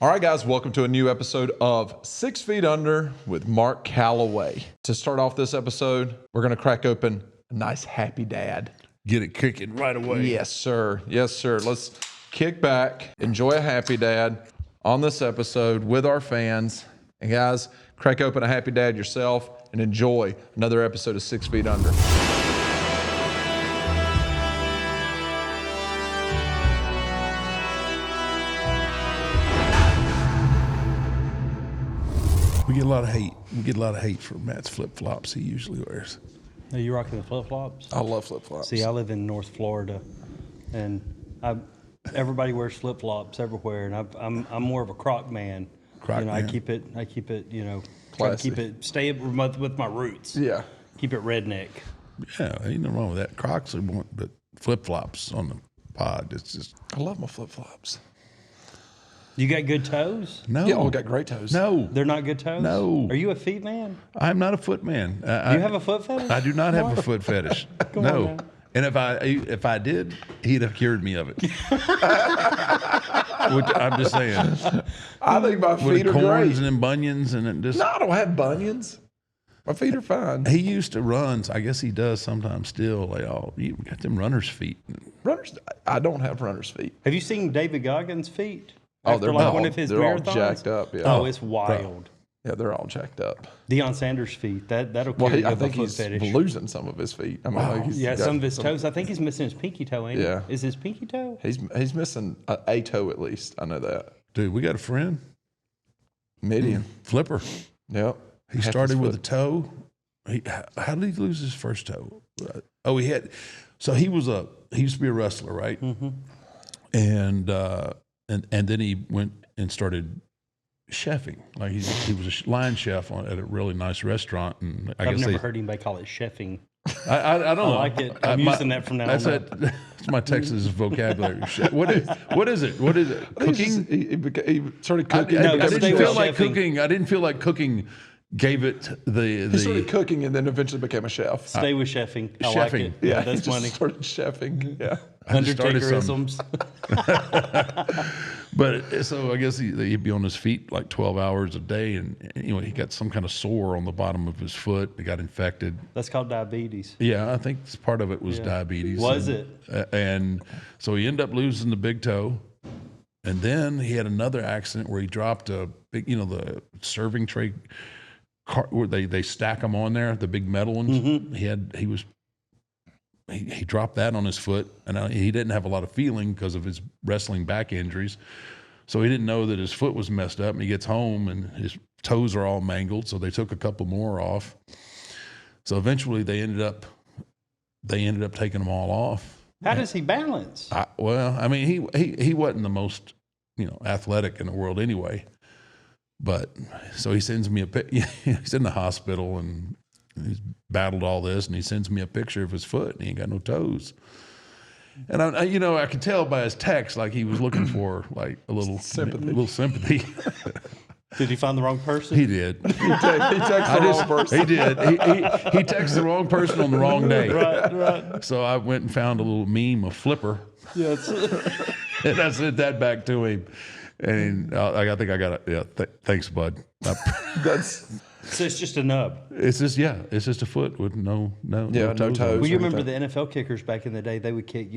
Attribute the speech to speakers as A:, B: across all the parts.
A: All right, guys, welcome to a new episode of 6 Feet Under with Mark Callaway. To start off this episode, we're going to crack open a nice Happy Dad.
B: Get it kicking right away.
A: Yes, sir. Yes, sir. Let's kick back, enjoy a Happy Dad on this episode with our fans. And guys, crack open a Happy Dad yourself and enjoy another episode of 6 Feet Under.
B: We get a lot of hate. We get a lot of hate for Matt's flip-flops he usually wears.
C: Are you rocking the flip-flops?
B: I love flip-flops.
C: See, I live in North Florida, and everybody wears flip-flops everywhere, and I'm more of a Croc man.
B: Croc man.
C: I keep it, try to
A: Classy.
C: keep it, stay with my roots.
A: Yeah.
C: Keep it redneck.
B: Yeah, ain't nothing wrong with that. Crocs are more, but flip-flops on the pod, it's just...
A: I love my flip-flops.
C: You got good toes?
B: No.
A: Yeah, we got great toes.
B: No.
C: They're not good toes?
B: No.
C: Are you a feet man?
B: I'm not a foot man.
C: Do you have a foot fetish?
B: I do not have a foot fetish.
C: Come
B: no.
C: on, man.
B: And if I did, he'd have cured me of it. Which I'm just saying.
A: I think my
B: With
A: feet are
B: corns
A: great.
B: and then bunions and it just...
A: No, I don't have bunions. My feet are fine.
B: He used to run. I guess he does sometimes still. You got them runner's feet.
A: Runners, I don't have runner's feet.
C: Have you seen David Goggins' feet?
A: Oh,
C: After
A: they're
C: like
A: all,
C: one of his
A: they're all
C: marathons?
A: jacked up. Yeah.
C: Oh, it's wild.
A: Yeah, they're all jacked up.
C: Deion Sanders' feet. That'll
A: Well,
C: kill you
A: I
C: with a
A: think
C: foot
A: he's
C: fetish.
A: losing some of his feet. I mean, like he's
C: Yeah,
A: got
C: some of his toes. I think he's missing his pinky toe, ain't he?
A: Yeah.
C: Is his pinky toe?
A: He's missing a toe at least. I know that.
B: Dude, we got a friend,
A: Median.
B: Flipper.
A: Yep.
B: He
A: Half
B: started
A: his
B: with a
A: foot.
B: toe. How did he lose his first toe? Oh, he used to be a wrestler, right?
C: Mm-hmm.
B: And then he went and started chefing. Like he was a line chef at a really nice restaurant. And
C: I've never heard anybody call it chefing.
B: I don't know.
C: I like it. I'm using that from now on.
B: That's my Texas vocabulary. What is it? Cooking?
A: He started cooking.
C: No,
B: I
C: stay
B: didn't
C: with
B: feel like
C: chefing.
B: cooking. I didn't feel like cooking gave it the.
A: He started cooking and then eventually became a chef.
C: Stay with chefing. I like
B: Chefing.
C: it.
A: Yeah,
C: That's
A: he just
C: money.
A: started chefing. Yeah.
B: I just started something.
C: Undertakerisms.
B: But so I guess he'd be on his feet like 12 hours a day, and he got some kind of sore on the bottom of his foot. It got infected.
C: That's called diabetes.
B: Yeah, I think part of it was diabetes.
C: Was
B: it? And so he ended up losing the big toe, and then he had another accident where he dropped a big, the serving tray, where they stack them on there, the big metal ones.
C: Mm-hmm.
B: He dropped that on his foot, and he didn't have a lot of feeling because of his wrestling back injuries. So he didn't know that his foot was messed up, and he gets home, and his toes are all mangled, so they took a couple more off. So eventually they ended up taking them all off.
C: How does he balance?
B: He wasn't the most, athletic in the world anyway. But so he sends me he's in the hospital, and he's battled all this, and he sends me a picture of his foot, and he ain't got no toes. And I could tell by his text, like he was looking for like a little sympathy.
C: Did he find the wrong person?
B: He did.
A: He texted the wrong person.
B: He did. He texted the wrong person on the wrong day.
C: Right.
B: So I went and found a little meme of Flipper,
C: Yeah.
B: and I sent that back to him. And I think I got it. Yeah. Thanks, bud.
C: So it's just a nub.
B: It's just a foot with no toes.
A: toes.
C: Well, you remember the NFL kickers back in the day? They would kick,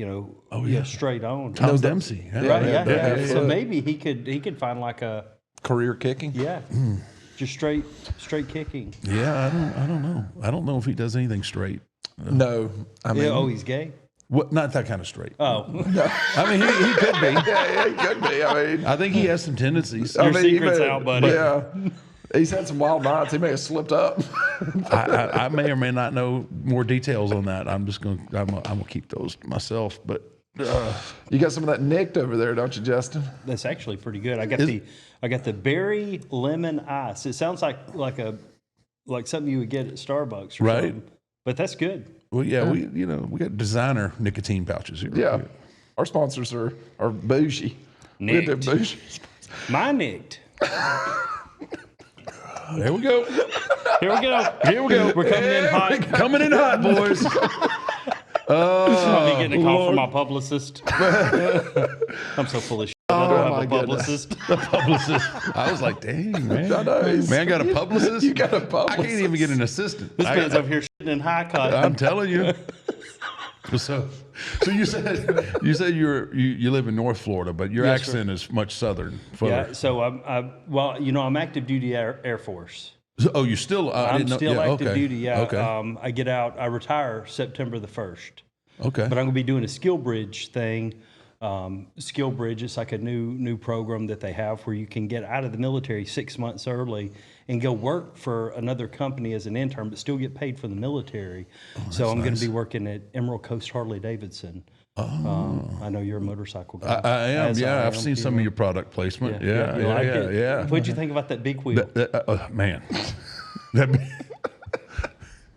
C: straight on.
B: Tom Dempsey. Yeah.
C: Right.
A: Yeah.
C: Yeah. So maybe he could find like a
A: Career kicking.
C: just straight kicking.
B: Yeah, I don't know. I don't know if he does anything straight.
A: No, I mean,
C: He's gay.
B: What? Not that kind of straight.
C: Oh,
B: I mean, he could be.
A: yeah, he could be. I mean,
B: I think he has some tendencies.
C: Your secret's out, buddy.
A: Yeah. He's had some wild nights. He may have slipped up.
B: I may or may not know more details on that. I'm gonna keep those to myself. But
A: You got some of that nicked over there, don't you, Justin?
C: that's actually pretty good. I got the berry lemon ice. It sounds like something you would get at Starbucks, or
B: Right.
C: something. But that's good.
B: well, yeah, we got designer nicotine pouches here.
A: Yeah. Our sponsors are bougie. We have to have
C: Nicked.
A: bougie.
C: My nicked.
B: There we go.
C: Here we go. We're coming in hot.
B: Coming in hot, boys.
C: I'll be getting a call from my publicist. I'm so full of shit. I don't have
A: my
C: a publicist.
B: The publicist. I was like, dang, man.
A: I know.
B: Man got a publicist?
A: You got a publicist.
B: I can't even get an assistant.
C: This man's over here shitting in high cut.
B: I'm telling you. So you said you live in North Florida, but your
C: Yes,
B: accent is much southern.
C: Yeah, so I'm active duty Air Force.
B: Oh, you still?
C: I'm still active
B: okay.
C: duty. Yeah.
B: Okay.
C: I get out. I retire September the 1st.
B: Okay.
C: But I'm going to be doing a Skill Bridge thing. Skill Bridge, it's like a new program that they have where you can get out of the military 6 months early and go work for another company as an intern, but still get paid for the military. So I'm going to be working at Emerald Coast Harley-Davidson. I know you're a motorcycle guy.
B: I am.
C: As
B: Yeah,
C: I
B: I've
C: am,
B: seen some of your product placement. Yeah,
C: You like it?
B: yeah.
C: What'd you think about that big wheel?
B: Man,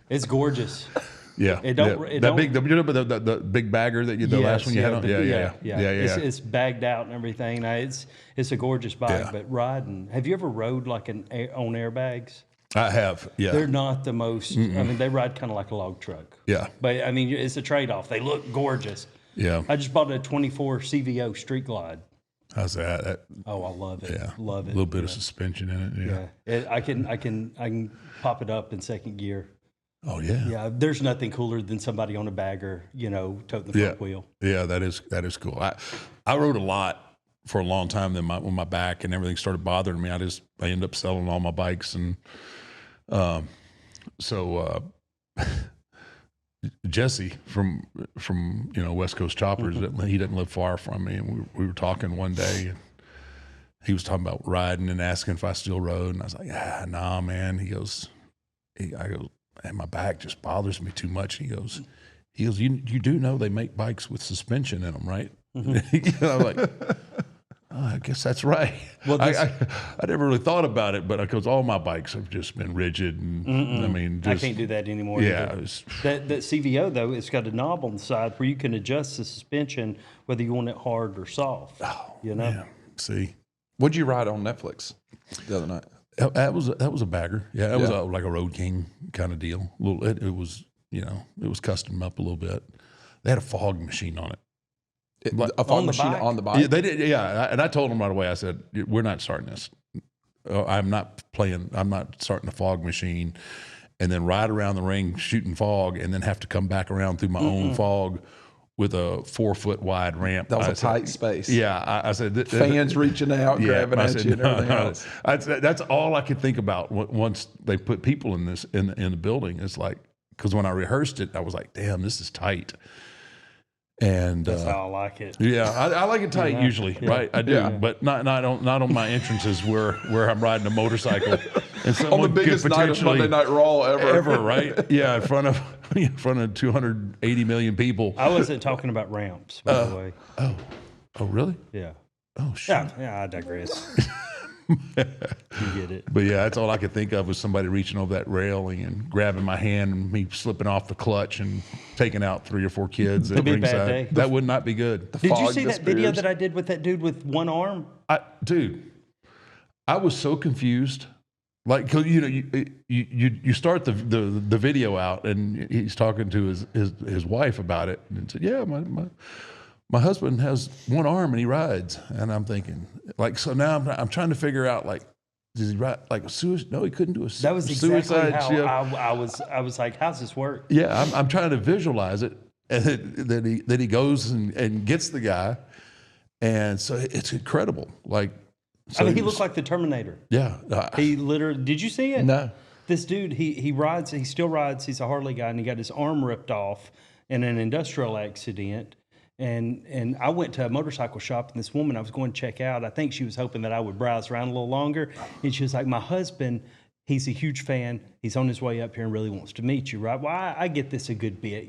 C: It's gorgeous.
B: yeah.
C: It don't-
B: yeah.
C: it
B: that
C: don't-
B: big, the big bagger that you the last one you had on. Yeah.
C: It's bagged out and everything. Now, it's a gorgeous bike,
B: Yeah.
C: but riding. Have you ever rode like on airbags?
B: I have. Yeah.
C: They're not the most. I mean, they ride kind of like a log truck.
B: Yeah.
C: But I mean, it's a trade-off. They look gorgeous.
B: Yeah.
C: I just bought a 24 CVO Street Glide.
B: How's that?
C: Oh, I love it.
B: Yeah.
C: Love
B: A
C: it.
B: little bit of suspension in it. Yeah.
C: I can pop it up in second gear.
B: Oh yeah.
C: Yeah, there's nothing cooler than somebody on a bagger, toting the front wheel.
B: Yeah, that is cool. I rode a lot for a long time. Then when my back and everything started bothering me, I ended up selling all my bikes, and Jesse from West Coast Choppers, he doesn't live far from me, and we were talking one day, and he was talking about riding and asking if I still rode, and I was like, nah, man. I go, and my back just bothers me too much. He goes, you do know they make bikes with suspension in them, right? I'm like, I guess that's right. Well, I never really thought about it, but because all my bikes have just been rigid, and I mean,
C: I can't do that anymore.
B: Yeah,
C: that CVO though, it's got a knob on the side where you can adjust the suspension whether you want it hard or soft.
B: Yeah. See,
A: What'd you ride on Netflix the other night?
B: that was a bagger. Yeah, that was like a Road King kind of deal. It was it was custom up a little bit. They had a fog machine on it.
A: A fog
C: on the
A: machine
C: bike?
A: on the bike?
B: Yeah, they did. Yeah, and I told them right away. I said, "We're not starting this. I'm not starting a fog machine, and then ride around the ring shooting fog, and then have to come back around through my own fog with a 4 foot wide ramp."
A: That was tight space.
B: Yeah, I said
A: fans reaching out, grabbing
B: I
A: at
B: said,
A: you, and everything else.
B: That's all I could think about once they put people in the building. It's like, because when I rehearsed it, I was like, "Damn, this is tight." And
C: That's how I like it.
B: yeah, I like it tight usually, right? I do, but not on my entrances where I'm riding a motorcycle and someone
A: On the biggest night of Monday Night Raw ever.
B: right? Yeah, in front of 280 million people.
C: I wasn't talking about ramps, by the way.
B: Oh, really?
C: Yeah.
B: Oh shit.
C: Yeah, I digress. You get it.
B: But yeah, that's all I could think of was somebody reaching over that railing and grabbing my hand and me slipping off the clutch and taking out 3 or 4 kids at
C: It'd be a bad
B: ringside.
C: day.
B: That would not be good.
C: Did you
A: fog
C: see that video
A: disappears.
C: that I did with that dude with one arm?
B: Dude, I was so confused. Like, 'cause, you start the video out and he's talking to his wife about it and said, "Yeah, my husband has one arm and he rides." And I'm thinking, like, so now I'm trying to figure out, like, does he ride like a suicide? No, he couldn't do a suicide.
C: That was exactly how
B: ship.
C: I was like, how's this work?
B: Yeah, I'm trying to visualize it, and then he goes and gets the guy, and so it's incredible. Like, so
C: I mean, he looked like the Terminator.
B: yeah,
C: He literally, did you see it?
A: No.
C: This dude, he rides, he still rides, he's a Harley guy, and he got his arm ripped off in an industrial accident. And I went to a motorcycle shop, and this woman I was going to check out, I think she was hoping that I would browse around a little longer. And she was like, "My husband, he's a huge fan. He's on his way up here and really wants to meet you, right?" Well, I get this a good bit,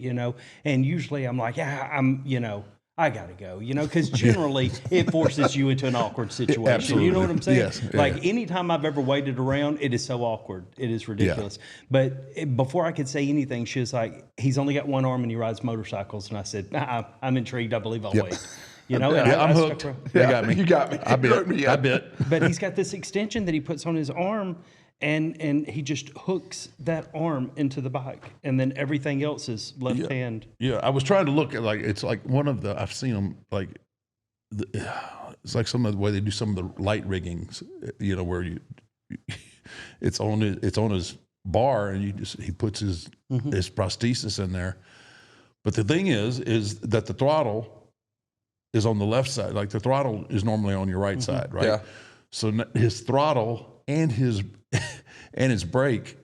C: And usually I'm like, I got to go, because generally it forces you into an awkward situation.
B: Absolutely.
C: You know what I'm saying?
B: Yes.
C: Like anytime I've ever waited around, it is so awkward. It is ridiculous. But before I could say anything, she was like, "He's only got one arm and he rides motorcycles." And I said, "Nah, I'm intrigued. I believe I'll wait." And
B: I'm hooked.
C: stuck
B: They got me.
A: You got me.
B: I bit.
A: Me
B: I
A: up.
B: bit.
C: But he's got this extension that he puts on his arm, and he just hooks that arm into the bike, and then everything else is left hand.
B: Yeah, I was trying to look at, like, it's like one of the, I've seen them, like it's like some of the way they do some of the light riggings, you know, where it's on his bar, and he puts his prosthesis in there. But the thing is that the throttle is on the left side. Like the throttle is normally on your right side, right?
A: Yeah.
B: So his throttle and his brake,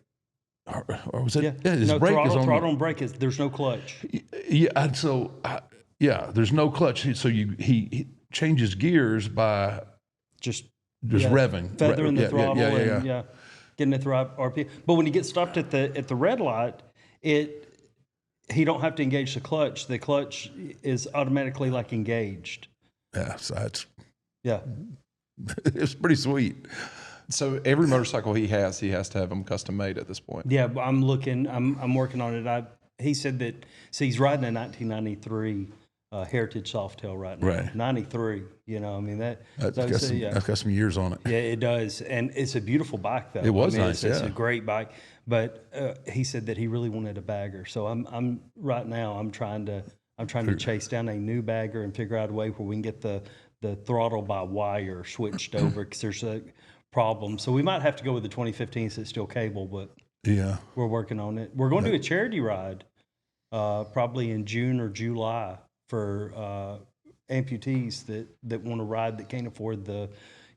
B: or was it? Yeah, his brake is on
C: throttle and brake is there's no clutch.
B: Yeah, and so there's no clutch. So he changes gears by
C: just
B: revving,
C: feathering the throttle, and getting it the right RPM. But when he gets stopped at the red light, he don't have to engage the clutch. The clutch is automatically like engaged.
B: Yeah, so that's it's pretty sweet.
A: So every motorcycle he has to have them custom made at this point.
C: Yeah, I'm working on it. He said that. So he's riding a 1993 Heritage Softail right now.
B: Right.
C: 93. You know, I mean
B: that's got some years on it.
C: Yeah, it does, and it's a beautiful bike though.
B: It was nice.
C: It's a great bike, but he said that he really wanted a bagger. So I'm right now. I'm trying to chase down a new bagger and figure out a way where we can get the throttle by wire switched over, because there's a problem. So we might have to go with the 2015 so it's still cable, but we're working on it. We're going to do a charity ride probably in June or July for amputees that want to ride that can't afford the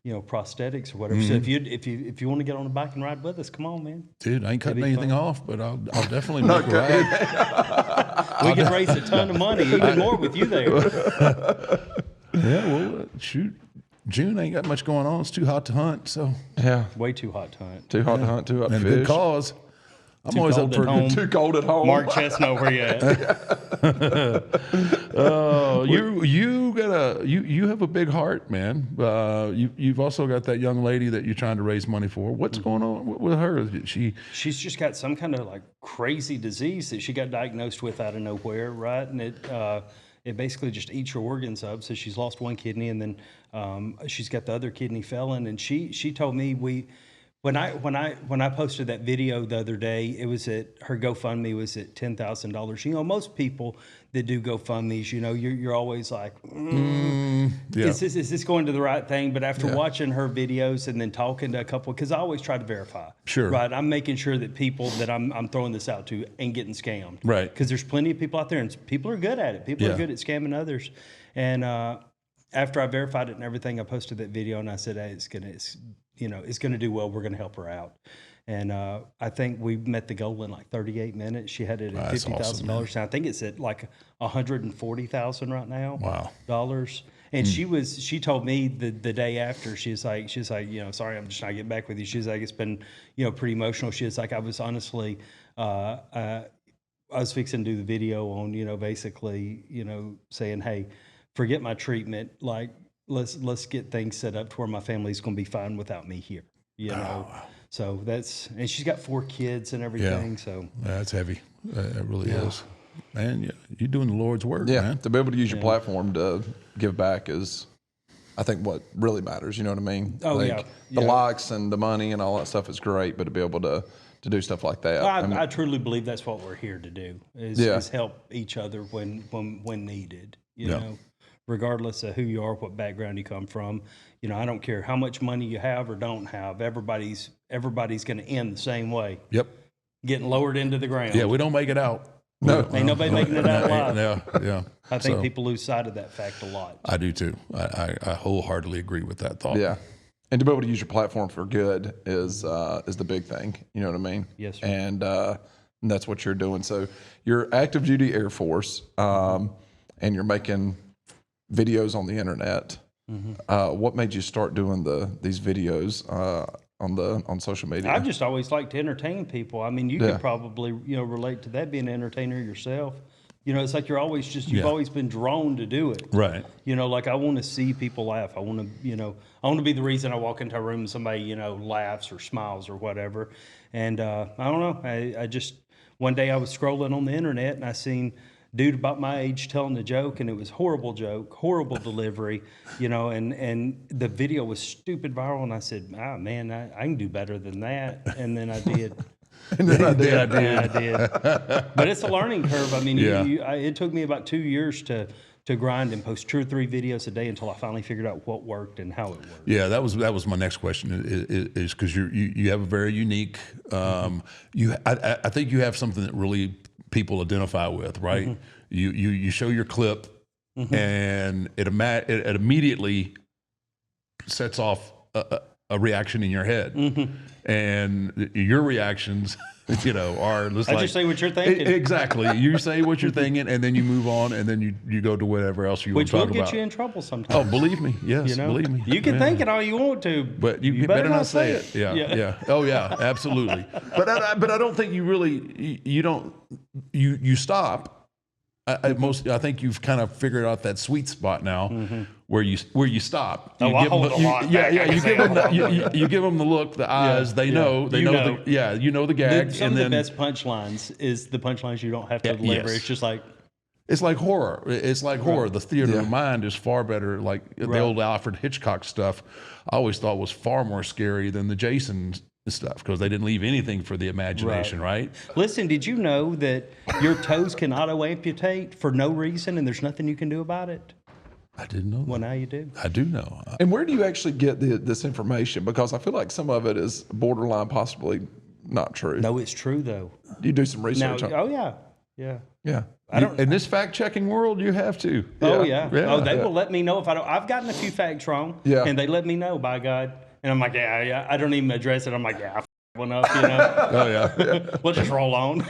C: prosthetics or whatever. So if you want to get on a bike and ride with us, come on, man.
B: Dude, I ain't cutting anything off, but I'll definitely make a ride.
C: We can raise a ton of money, even more with you there.
B: Yeah, well, shoot. June ain't got much going on. It's too hot to hunt, so
C: way too hot to hunt.
A: Too hot to hunt. Too hot to
B: and
A: fish.
B: good cause. I'm always up for
A: too cold at home.
C: Mark Chestnut, where you at?
B: You have a big heart, man. You've also got that young lady that you're trying to raise money for. What's going on with her?
C: She's just got some kind of like crazy disease that she got diagnosed with out of nowhere, right? And it basically just eats her organs up. So she's lost one kidney, and then she's got the other kidney failing. And she told me when I posted that video the other day, it was her GoFundMe was at $10,000. You know, most people that do GoFundMes, you're always like, is this going to the right thing? But after watching her videos and then talking to a couple, because I always try to verify.
B: Sure.
C: Right. I'm making sure that people that I'm throwing this out to ain't getting scammed.
B: Right.
C: Because there's plenty of people out there, and people are good at it. People are good at scamming others. And after I verified it and everything, I posted that video and I said, hey, it's going to do well. We're going to help her out. And I think we met the goal in like 38 minutes. She had it at $50,000. Awesome, I think it's at like $140,000 right now.
B: Wow.
C: Dollars. And she told me the day after, she's like, sorry, I'm just not getting back with you. She's like, it's been, pretty emotional. She's like, I was honestly, I was fixing to do the video on, basically, saying, hey, forget my treatment. Like, let's get things set up to where my family's going to be fine without me here, So and she's got 4 kids and everything.
B: Yeah.
C: So
B: that's heavy. It really is. Man, you're doing the Lord's work, man.
A: To be able to use your platform to give back is, I think, what really matters. You know what I mean?
C: Oh,
A: The likes and the money and all that stuff is great, but to be able to do stuff like that.
C: I truly believe that's what we're here to do, is help each other when needed, you know. Regardless of who you are, what background you come from, I don't care how much money you have or don't have. Everybody's going to end the same way.
B: Yep.
C: Getting lowered into the ground.
B: Yeah, we don't make it out.
C: No, ain't nobody making it out alive.
B: Yeah.
C: I think people lose sight of that fact a lot.
B: I do too. I wholeheartedly agree with that thought.
A: Yeah. And to be able to use your platform for good is the big thing. You know what I mean?
C: Yes, sir.
A: And that's what you're doing. So you're active duty Air Force, and you're making videos on the internet. What made you start doing these videos on social media?
C: I've just always liked to entertain people. I mean, you could probably relate to that, being an entertainer yourself. It's like you've always been drawn to do it.
B: Right.
C: Like I want to see people laugh. I want to be the reason I walk into a room and somebody laughs or smiles or whatever. And I don't know. I just one day I was scrolling on the internet and I seen dude about my age telling a joke, and it was horrible joke, horrible delivery, and the video was stupid viral, and I said, man, I can do better than that. And then I did. I did. But it's a learning curve. I mean, it took me about 2 years to to grind and post 2 or 3 videos a day until I finally figured out what worked and how it worked.
B: Yeah, that was my next question. Is because you have a very unique. I think you have something that really people identify with, right?
C: Mm-hmm.
B: You show your clip, and it immediately sets off a reaction in your head, and your reactions, are just
C: I just say what you're thinking.
B: Exactly. You say what you're thinking, and then you move on, and then you go to whatever else you want
C: Which
B: to talk
C: will
B: about.
C: get you in trouble sometimes.
B: Oh, believe me, yes, believe me.
C: You can think it all you want to,
B: But you better not say it. Yeah. Oh yeah, absolutely. But I don't think you really you stop. I think you've kind of figured out that sweet spot now where you stop.
C: Oh, I hold a lot back.
B: You give them the look, the eyes. They know. They know. You know the gag.
C: Some of the best punchlines is the punchlines you don't have to deliver.
B: yes.
C: It's just like.
B: It's like horror. It's like horror. The theater of mind is far better. Like the old Alfred Hitchcock stuff, I always thought was far more scary than the Jason stuff because they didn't leave anything for the imagination, right?
C: Listen, did you know that your toes can auto amputate for no reason and there's nothing you can do about it?
B: I didn't know.
C: Well, now you do.
B: I do know.
A: And where do you actually get this information? Because I feel like some of it is borderline possibly not true.
C: No, it's true though.
A: You do some
C: Now,
A: research on
C: oh yeah.
A: Yeah.
B: In this fact-checking world, you have to.
C: Oh yeah. Oh, they will let me know if I don't. I've gotten a few facts wrong.
A: Yeah.
C: And they let me know, by God. And I'm like, yeah. I don't even address it. I'm like, I one up,
B: Oh yeah.
C: We'll just roll on.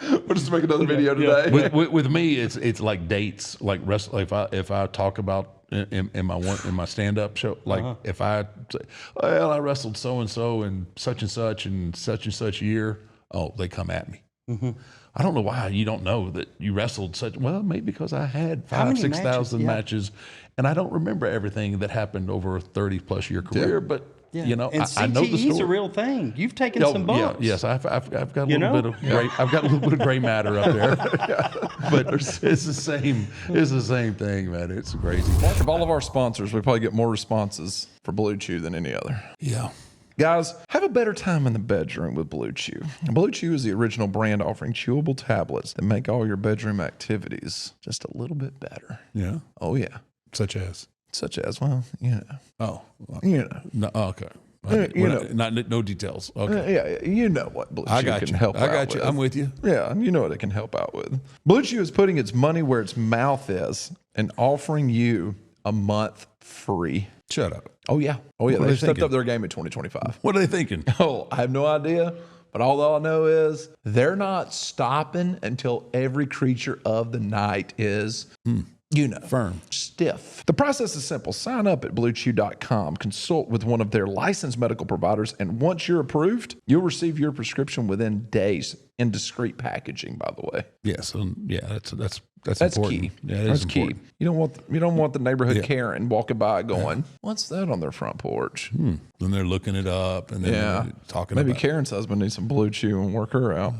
A: We'll just make another video today.
B: With me, it's like dates. Like if I talk about in my stand-up show, like if I say, well, I wrestled so and so and such and such year, oh, they come at me. I don't know why you don't know that you wrestled such. Well, maybe because I had 5,000-6,000 matches, and I don't remember everything that happened over a 30+ year career. But
C: and
B: I know the
C: CTE is
B: story.
C: a real thing. You've taken some bumps.
B: Yes, I've got a little bit of gray. I've got a little bit of gray matter up there. But it's the same. It's the same thing, man. It's crazy.
A: Mark, of all of our sponsors, we probably get more responses for Bluechew than any other.
B: Yeah.
A: Guys, have a better time in the bedroom with Bluechew. Bluechew is the original brand offering chewable tablets that make all your bedroom activities just a little bit better.
B: Yeah.
A: Oh, yeah.
B: Such as,
A: well,
B: Oh.
A: No,
B: okay. No details. Okay.
A: Yeah, you know what Bluechew can help out with.
B: I got you. I'm with you.
A: Yeah, you know what it can help out with. Bluechew is putting its money where its mouth is and offering you a month free.
B: Shut up.
A: Oh, yeah.
B: What are
A: They
B: they
A: stepped
B: thinking?
A: up their game in 2025.
B: What are they thinking?
A: Oh, I have no idea. But all I know is they're not stopping until every creature of the night is,
B: Firm.
A: stiff. The process is simple. Sign up at bluechew.com, consult with one of their licensed medical providers, and once you're approved, you'll receive your prescription within days in discreet packaging, by the way.
B: Yes. That's
A: That's
B: important.
A: key.
B: Yeah,
A: That's key.
B: important.
A: You don't want the neighborhood Karen walking by going, "What's that on their front porch?"
B: Then they're looking it up and then they're talking
A: Maybe
B: about
A: Karen's husband needs some Bluechew and work her out.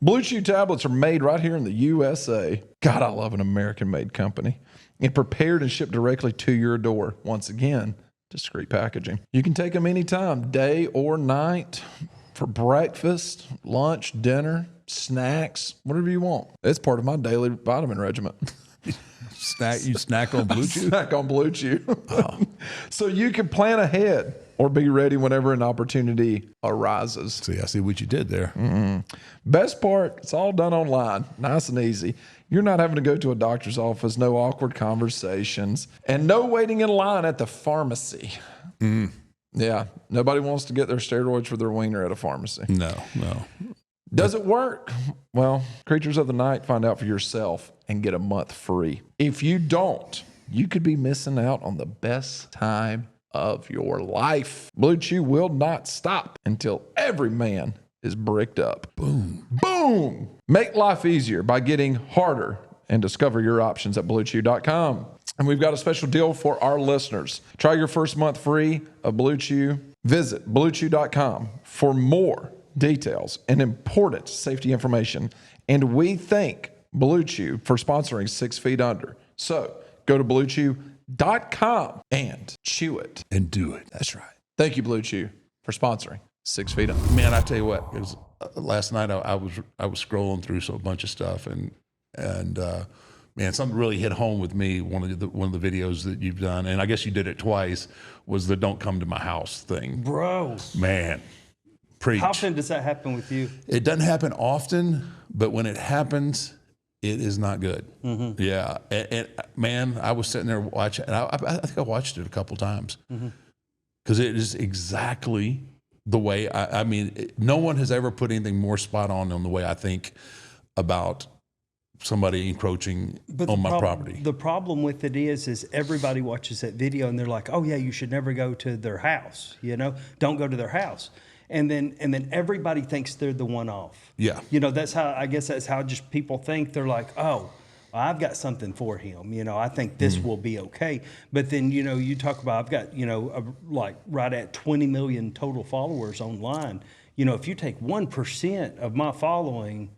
A: Bluechew tablets are made right here in the USA. God, I love an American-made company. And prepared and shipped directly to your door. Once again, discreet packaging. You can take them anytime, day or night, for breakfast, lunch, dinner, snacks, whatever you want. It's part of my daily vitamin regimen.
B: You snack on Bluechew?
A: Snack on Bluechew. So you can plan ahead or be ready whenever an opportunity arises.
B: See, I see what you did there.
A: Best part, it's all done online, nice and easy. You're not having to go to a doctor's office, no awkward conversations, and no waiting in line at the pharmacy. Yeah, nobody wants to get their steroids for their wiener at a pharmacy.
B: No.
A: Does it work? Well, creatures of the night, find out for yourself and get a month free. If you don't, you could be missing out on the best time of your life. Bluechew will not stop until every man is bricked up.
B: Boom.
A: Boom! Make life easier by getting harder and discover your options at bluechew.com. And we've got a special deal for our listeners. Try your first month free of Bluechew. Visit bluechew.com for more details and important safety information. And we thank Bluechew for sponsoring 6 Feet Under. So go to bluechew.com and chew it.
B: And do it. That's right.
A: Thank you, Bluechew, for sponsoring 6 Feet Under.
B: Man, I tell you what, it was, last night I was scrolling through a bunch of stuff and man, something really hit home with me. One of the videos that you've done, and I guess you did it twice, was the "Don't come to my house" thing.
C: Bro,
B: Man, preach.
C: how often does that happen with you?
B: It doesn't happen often, but when it happens, it is not good. Yeah, and man, I was sitting there watching, and I think I watched it a couple times because it is exactly the way I mean. No one has ever put anything more spot on the way I think about somebody encroaching on my property.
C: The problem with it is everybody watches that video and they're like, oh yeah, you should never go to their house. Don't go to their house. And then everybody thinks they're the one off.
B: Yeah.
C: That's how just people think. They're like, oh, I've got something for him. I think this will be okay. But then, you talk about, I've got, like right at 20 million total followers online. If you take 1% of my following,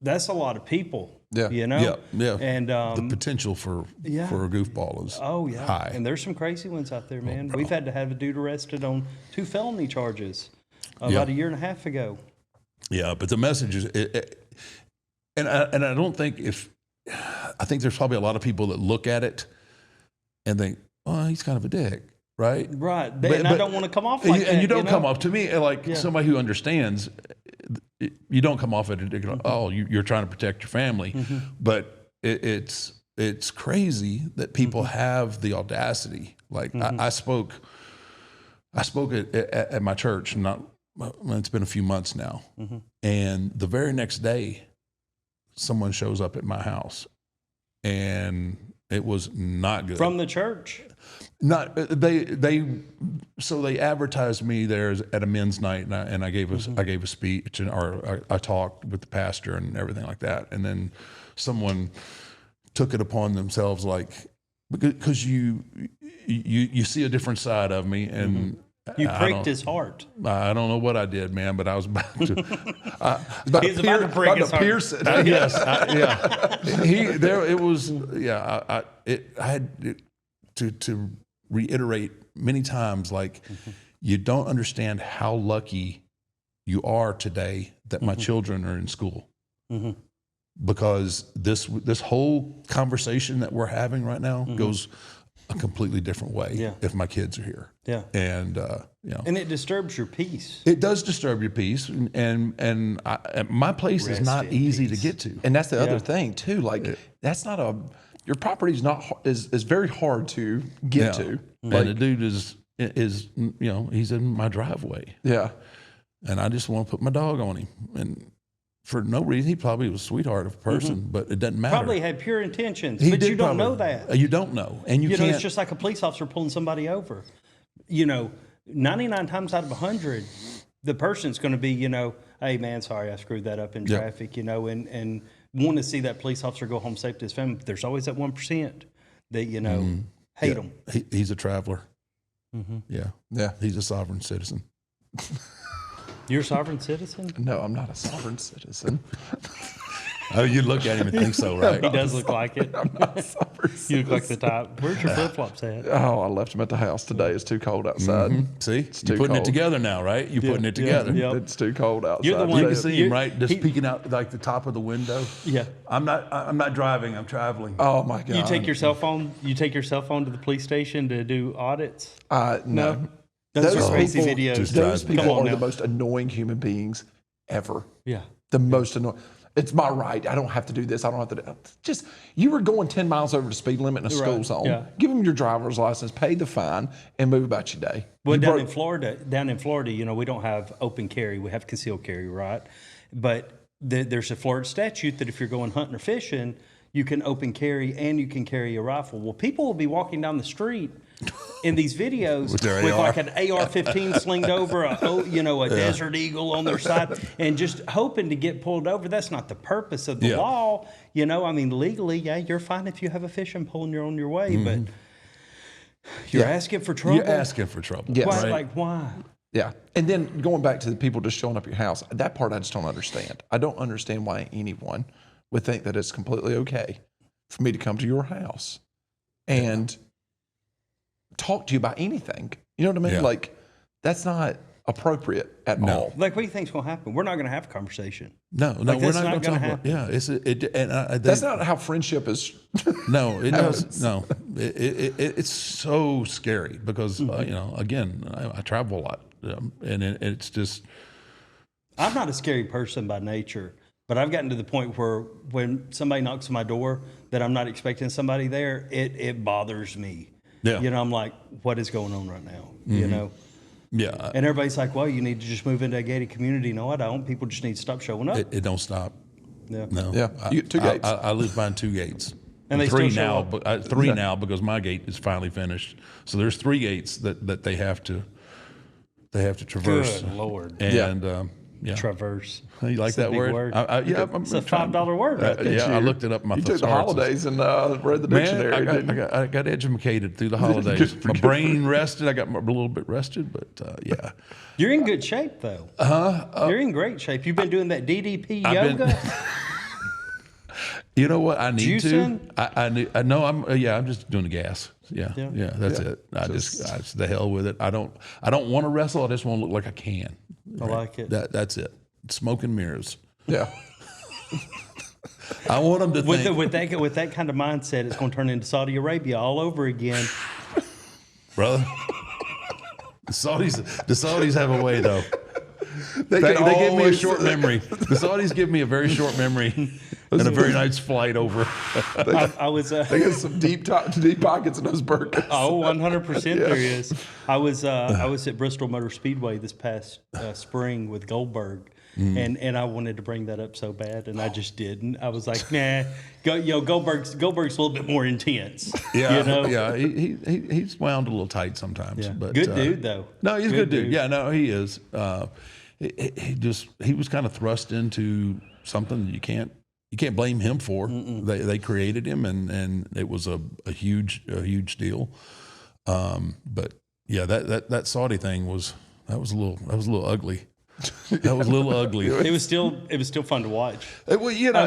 C: that's a lot of people.
B: Yeah. Yeah.
C: And
B: the potential for a goofball is high.
C: And there's some crazy ones out there, man. We've had to have a dude arrested on 2 felony charges about a year and a half ago.
B: Yeah, but the message is, and I don't think I think there's probably a lot of people that look at it and think, oh, he's kind of a dick, right?
C: Right. But I don't want to come off like that.
B: And you don't come off, to me, like somebody who understands, you don't come off at it, oh, you're trying to protect your family. But it's crazy that people have the audacity. Like I spoke at my church, it's been a few months now. And the very next day, someone shows up at my house, and it was not good.
C: From the church?
B: Not so they advertised me there at a men's night, and I gave a speech, or I talked with the pastor and everything like that, and then someone took it upon themselves, like, because you see a different side of me, and
C: you pricked his heart.
B: I don't know what I did, man, but I was about to.
C: He's about to prick his heart.
B: Pierce it. Yes, it was. Yeah, I had to reiterate many times, like, you don't understand how lucky you are today that my children are in school, because this whole conversation that we're having right now goes a completely different way if my kids are here. Yeah. And
C: and it disturbs your peace.
B: It does disturb your peace, and my place is not easy to get to.
A: And that's the other thing too. Like, that's not your property is very hard to get to.
B: And the dude is he's in my driveway. Yeah. And I just want to put my dog on him, and for no reason. He probably was a sweetheart of a person, but it doesn't matter.
C: Probably had pure intentions, but you don't know that.
B: You don't know. And you can't.
C: It's just like a police officer pulling somebody over. 99 times out of 100, the person's going to be, hey, man, sorry, I screwed that up in traffic, and want to see that police officer go home safe to his family. But there's always that 1% that, hate them.
B: He's a traveler. Yeah. He's a sovereign citizen.
C: You're a sovereign citizen?
A: No, I'm not a sovereign citizen.
B: Oh, you look at him and think so, right?
C: He does look like it.
A: I'm not a sovereign citizen.
C: You look like the type. Where's your flip-flops at?
A: Oh, I left them at the house today. It's too cold outside.
B: See? You're putting it together now, right? You're putting it together.
A: It's too cold outside.
C: You're the one
B: you can see him, right? Just peeking out like the top of the window.
C: Yeah.
B: I'm not driving, I'm traveling.
A: Oh my God.
C: You take your cell phone to the police station to do audits?
A: No.
C: Those are crazy videos.
A: Those people are the most annoying human beings ever.
C: Yeah.
A: The most annoying. It's my right. I don't have to do this. I don't have to do just, you were going 10 miles over the speed limit in a school zone. Yeah. Give them your driver's license, pay the fine, and move about your day.
C: Well, down in Florida, we don't have open carry. We have concealed carry, right? But there's a Florida statute that if you're going hunting or fishing, you can open carry and you can carry a rifle. Well, people will be walking down the street in these videos with like an AR-15 slinged over a Desert Eagle on their side, and just hoping to get pulled over. That's not the purpose of the law. Legally, you're fine if you have a fishing pole and you're on your way, but you're asking for trouble.
B: You're asking for trouble.
A: Yes.
C: Why,
B: right?
C: like, why?
A: Yeah. And then going back to the people just showing up at your house, that part I just don't understand. I don't understand why anyone would think that it's completely okay for me to come to your house and talk to you about anything. You know what I mean?
B: Yeah.
A: Like, that's not appropriate at all.
C: Like, what do you think's going to happen? We're not going to have a conversation.
B: No,
C: Like,
B: we're
C: that's
B: not
C: not
B: going to
C: gonna
B: talk about. Yeah,
A: That's not how friendship is.
B: No, it does. No, it's so scary because again, I travel a lot, and it's just.
C: I'm not a scary person by nature, but I've gotten to the point where when somebody knocks on my door that I'm not expecting somebody there, it bothers me.
B: Yeah.
C: I'm like, what is going on right now? You know.
B: Yeah,
C: And everybody's like, well, you need to just move into a gated community. No, I don't. People just need to stop showing up.
B: it don't stop.
C: Yeah.
B: No.
A: Yeah. You get 2 gates.
B: I live behind 2 gates.
C: And they
B: three
C: still show
B: now,
C: up.
B: but three now because my gate is finally finished. So there's 3 gates that they have to traverse.
C: Good Lord.
B: And yeah.
C: Traverse.
B: You like
C: It's a
B: that
C: big
B: word?
C: word.
B: Yeah,
C: It's a $5 word. Right there.
B: Yeah, I looked it up in my
A: You took the
B: thesaurus.
A: holidays and read the
B: Man,
A: dictionary. didn't you?
B: I got educated through the holidays. My brain rested. I got a little bit rested, but yeah.
C: You're in good shape, though. You're in great shape. You've been doing that DDP
B: I've been-
C: yoga.
B: You know what? I need
C: Juicing?
B: to. I know. I'm just doing the gas. Yeah. That's it. I just the hell with it. I don't want to wrestle. I just want to look like I can.
C: I like it.
B: That's it. Smoke and mirrors.
A: Yeah.
B: I want them to think.
C: With that kind of mindset, it's going to turn into Saudi Arabia all over again.
B: Brother. The Saudis have a way though. They give me a
A: always-
B: short memory. The Saudis give me a very short memory and a very nice flight over.
C: I was.
A: They got some deep pockets in those burkas.
C: Oh, 100% there is. I was at Bristol Motor Speedway this past spring with Goldberg, and I wanted to bring that up so bad, and I just didn't. I was like, nah, Goldberg's a little bit more intense.
B: Yeah,
C: you know?
B: yeah. He's wound a little tight sometimes.
C: Yeah.
B: But
C: Good dude though.
B: No, he's a good dude.
C: dude.
B: Yeah, no, he is. He was kind of thrust into something that you can't blame him for. They created him, and it was a huge deal. But yeah, that Saudi thing was a little ugly. That was a little ugly.
C: It was still fun to watch.
B: Well, you know,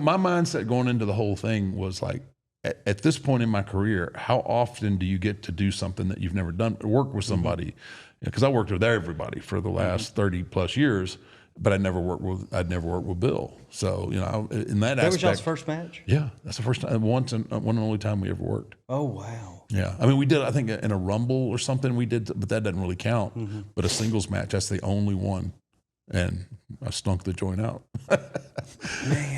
B: my mindset going into the whole thing was like, at this point in my career, how often do you get to do something that you've never done, work with somebody? Because I worked with everybody for the last 30 plus years, but I'd never worked with Bill. So, in that
C: That
B: aspect.
C: was y'all's first match?
B: Yeah, that's the first time, one and only time we ever worked.
C: Oh, wow.
B: Yeah, I mean, we did, I think, in a Rumble or something we did, but that doesn't really count. But a singles match, that's the only one. And I stunk the joint out.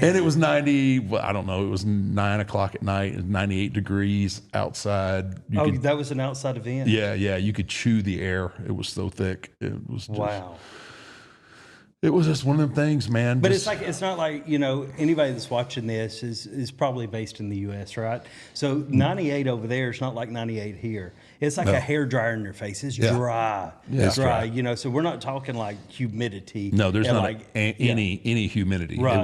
B: And it was 90, well, I don't know, it was 9 o'clock at night, 98 degrees outside.
C: That was an outside event?
B: Yeah, you could chew the air. It was so thick. It was just,
C: Wow.
B: It was just one of them things, man.
C: But it's not like, anybody that's watching this is probably based in the U.S., right? So 98 over there is not like 98 here. It's like a hair dryer in your face. It's dry.
B: Yeah.
C: It's dry, so we're not talking like humidity.
B: No, there's
C: and
B: not any humidity.
C: Right.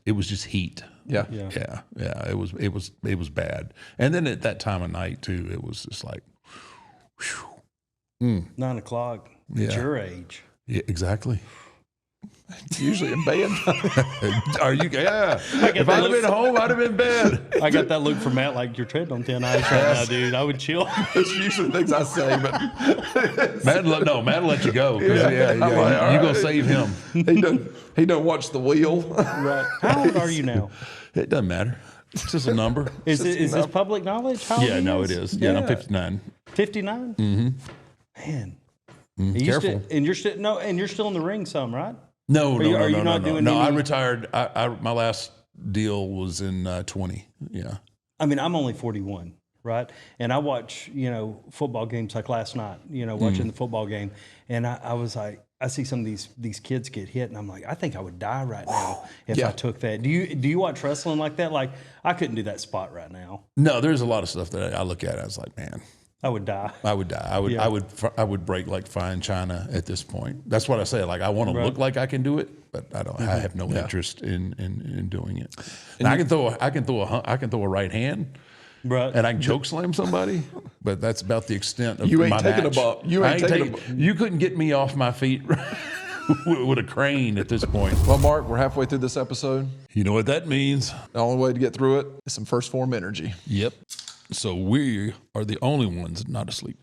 B: It was just heat.
A: Yeah.
B: It was bad. And then at that time of night too, it was just like, whew.
C: 9 o'clock at your age.
B: Yeah, exactly.
A: Usually in bed.
B: Are you? Yeah. If I'd have been home, I'd have been in bed.
C: I got that look from Matt like you're treading on thin ice right now, dude. I would chill.
A: That's usually things I say, but
B: Matt will let you go. You gonna save him.
A: he don't watch the wheel.
C: Right. How old are you now?
B: It doesn't matter. It's just a number.
C: Is this public knowledge? How old
B: Yeah,
C: he
B: no,
C: is?
B: it is. Yeah, I'm 59.
C: 59? Man.
B: Careful.
C: You're still in the ring some, right?
B: No.
C: Are you not doing
B: I
C: any-
B: retired. My last deal was in 20. Yeah.
C: I mean, I'm only 41, right? And I watch, football games like last night, watching the football game. And I was like, I see some of these kids get hit, and I'm like, I think I would die right now if I took that. Do you watch wrestling like that? Like, I couldn't do that spot right now.
B: No, there's a lot of stuff that I look at. I was like, man,
C: I would die.
B: I would die. I would break like fine china at this point. That's what I say. Like, I want to look like I can do it, but I don't. I have no interest in doing it. And I can throw a right hand.
C: Right.
B: And I can choke slam somebody, but that's about the extent of
A: You ain't
B: my
A: taking
B: match.
A: a bump. You ain't taking a bump.
B: You couldn't get me off my feet with a crane at this point.
A: Well, Mark, we're halfway through this episode.
B: You know what that means?
A: The only way to get through it is some first form energy.
B: Yep. So we are the only ones not asleep.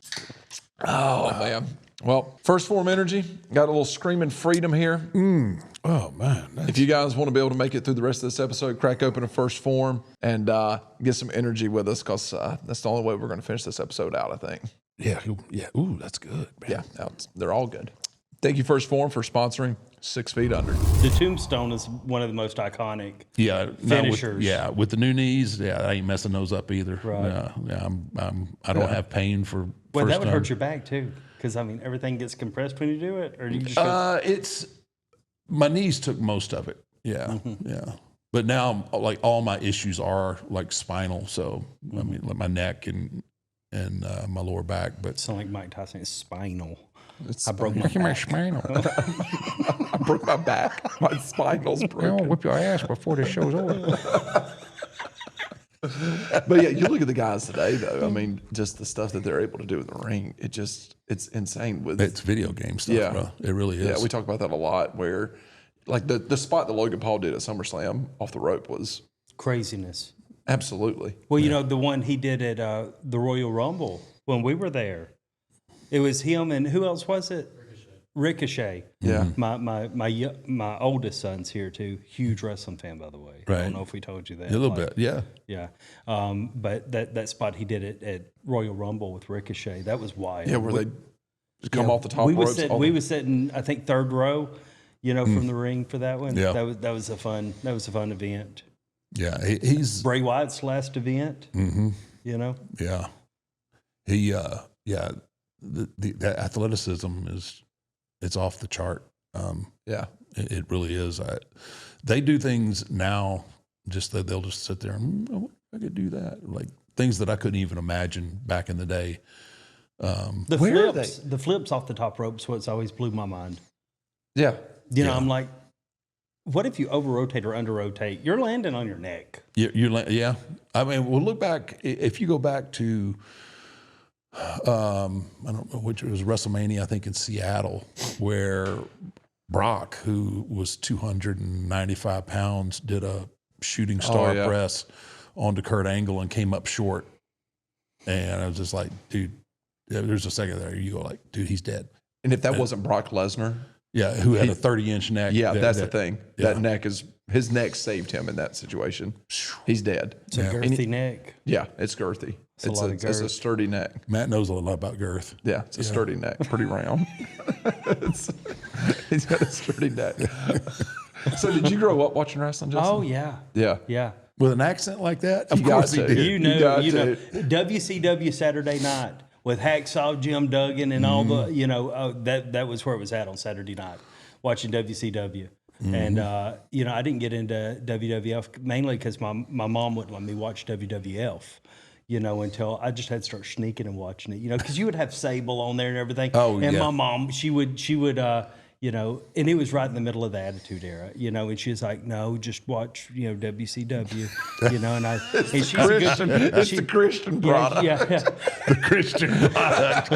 A: Oh, man. Well, first Phorm energy. Got a little screaming freedom here.
B: Oh, man.
A: If you guys want to be able to make it through the rest of this episode, crack open a first Phorm and get some energy with us, because that's the only way we're going to finish this episode out, I think.
B: Yeah. Ooh, that's good, man.
A: Yeah, they're all good. Thank you, First Phorm, for sponsoring 6 Feet Under.
C: The tombstone is one of the most iconic finishers.
B: With the new knees, I ain't messing those up either.
C: Right.
B: I don't have pain for.
C: Well,
B: first
C: that would
B: time.
C: hurt your back too, because I mean everything gets compressed when you do it, or do you just go,
B: It's my knees took most of it. Yeah, yeah. But now, like, all my issues are like spinal. So I mean, like my neck and my lower back. But
C: sound like Mike Tyson is spinal.
A: It's
C: I broke my back.
B: spinal.
A: I broke my back. My spinal's broken.
B: Whip your ass before the show's over.
A: But yeah, you look at the guys today, though. I mean, just the stuff that they're able to do in the ring, it's insane.
B: It's video game stuff, bro. It really is.
A: Yeah, we talk about that a lot, where like the spot that Logan Paul did at SummerSlam off the rope was
C: Craziness.
A: absolutely.
C: Well, you know, the one he did at the Royal Rumble when we were there, it was him and who else was it? Ricochet.
A: Yeah.
C: My oldest son's here too. Huge wrestling fan, by the way. I
B: Right.
C: don't know if we told you that.
B: A little bit, yeah.
C: Yeah. But that spot he did it at Royal Rumble with Ricochet, that was wild.
A: Yeah, where they just come off the top ropes.
C: We was sitting, I think, third row, you know, from the ring for that one.
B: Yeah.
C: That was a fun event.
B: Yeah, he's
C: Bray Wyatt's last event. You know.
B: yeah. The athleticism it's off the chart.
A: Yeah.
B: It really is. They do things now just that they'll just sit there and I could do that, like things that I couldn't even imagine back in the day.
C: The flips off the top rope's what's always blew my mind.
A: Yeah.
C: You know, I'm like, what if you over rotate or under rotate? You're landing on your neck.
B: Yeah. I mean, we'll look back. If you go back to, I don't know which, it was WrestleMania, I think in Seattle, where Brock, who was 295 pounds, did a shooting star press onto Kurt Angle and came up short. And I was just like, dude, there's a second there. You go like, dude, he's dead.
A: And if that wasn't Brock Lesnar,
B: who had a 30-inch neck.
A: yeah, that's the thing.
B: Yeah.
A: That neck his neck saved him in that situation. He's dead.
C: It's a girthy neck.
A: Yeah, it's girthy. It's
C: a
A: a sturdy neck.
B: Matt knows a lot about girth.
A: Yeah, it's a sturdy neck, pretty round. He's got a sturdy neck. So did you grow up watching wrestling, Justin?
C: Oh yeah.
A: Yeah.
B: With an accent like that? Of
A: You got
B: course he
A: to.
B: did.
C: You know,
A: got
C: WCW Saturday night with Hacksaw Jim Duggan and all the, you know, that was where it was at on Saturday night, watching WCW. And, you know, I didn't get into WWF mainly because my mom wouldn't let me watch WWF, you know, until I just had to start sneaking and watching it, you know, because you would have Sable on there and everything.
B: Oh,
C: and
B: yeah.
C: my mom, she would, you know, and it was right in the middle of the Attitude Era, you know, and she was like, no, just watch, you know, WCW, you know, and she's
A: It's the Christian product.
C: Yeah.
B: The Christian product.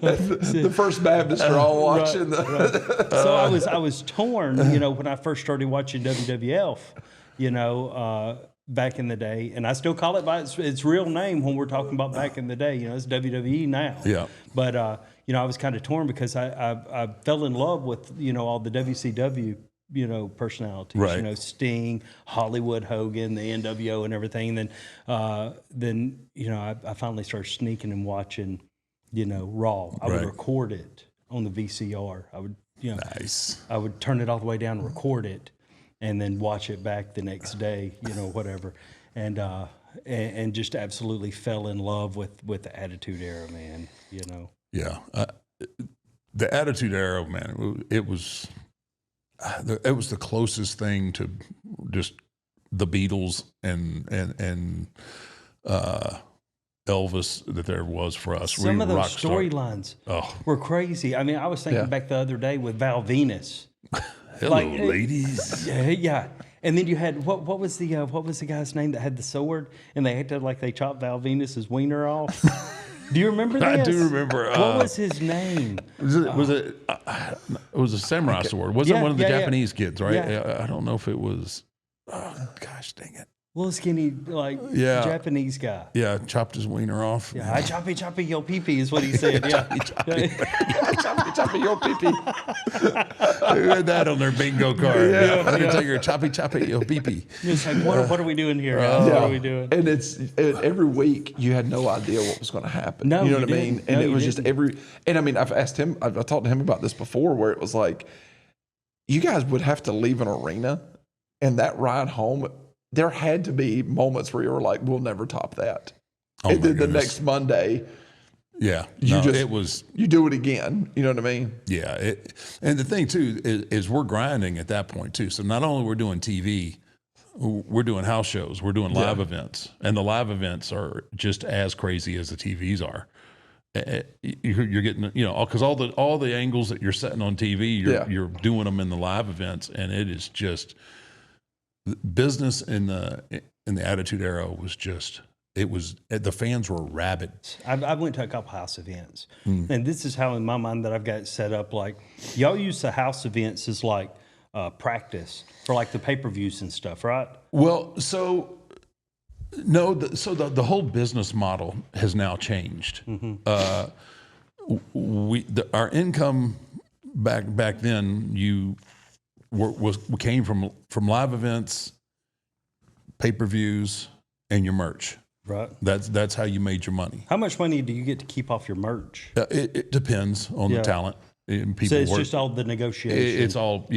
A: The First Baptists are all watching.
C: So I was torn, you know, when I first started watching WWF, you know, back in the day, and I still call it by its real name when we're talking about back in the day. You know, it's WWE now.
B: Yeah.
C: But you know, I was kind of torn because I fell in love with, you know, all the WCW, you know, personalities.
B: Right.
C: You know, Sting, Hollywood Hogan, the NWO, and everything. And then you know, I finally started sneaking and watching, you know, Raw. I would
B: Right.
C: record it on the VCR. I would, you know,
B: Nice.
C: I would turn it all the way down and record it, and then watch it back the next day, you know, whatever, and just absolutely fell in love with the Attitude Era, man. You know.
B: Yeah. The Attitude Era, man, it was the closest thing to just the Beatles and Elvis that there was for us.
C: Some of those
B: rock star.
C: storylines were crazy. I mean, I was thinking back the other day with Val Venus.
B: Hello,
C: like,
B: ladies.
C: Yeah. And then you had what was the guy's name that had the sword, and they acted like they chopped Val Venus's wiener off. Do you remember this?
B: I do remember.
C: What was his name?
B: It was a samurai sword. Wasn't one of the Japanese kids, right?
C: Yeah.
B: I don't know if it was. Oh, gosh, dang it!
C: Little skinny, like Japanese guy.
B: Yeah, chopped his wiener off.
C: Yeah, I choppy your pee-pee is what he said. Yeah.
A: choppy your pee-pee.
B: Who had that on their bingo card? Yeah. Undertaker, choppy your pee-pee.
C: It's like, what are we doing here, guys? What are we doing?
A: And every week you had no idea what was going to happen.
C: No,
A: you know what I mean?
C: didn't.
A: And
C: No,
A: it was
C: you
A: just
C: didn't.
A: and I mean, I've talked to him about this before, where it was like, you guys would have to leave an arena, and that ride home, there had to be moments where you were like, we'll never top that. And then the next Monday,
B: yeah,
A: you do it again. You know what I mean?
B: Yeah. And the thing too is we're grinding at that point too. So not only we're doing TV, we're doing house shows, we're doing live events, and the live events are just as crazy as the TVs are. You're getting, because all the angles that you're setting on TV, you're doing them in the live events, and it is just business in the Attitude Era was just. It was, the fans were rabid.
C: I went to a couple house events, and this is how in my mind that I've got it set up. Like, y'all use the house events as like practice for like the pay-per-views and stuff, right?
B: Well, so no, the whole business model has now changed. Our income back then we came from live events, pay-per-views, and your merch.
C: Right.
B: That's how you made your money.
C: How much money do you get to keep off your merch?
B: It depends on the talent. And people
C: so it's just all the negotiation.
B: It's all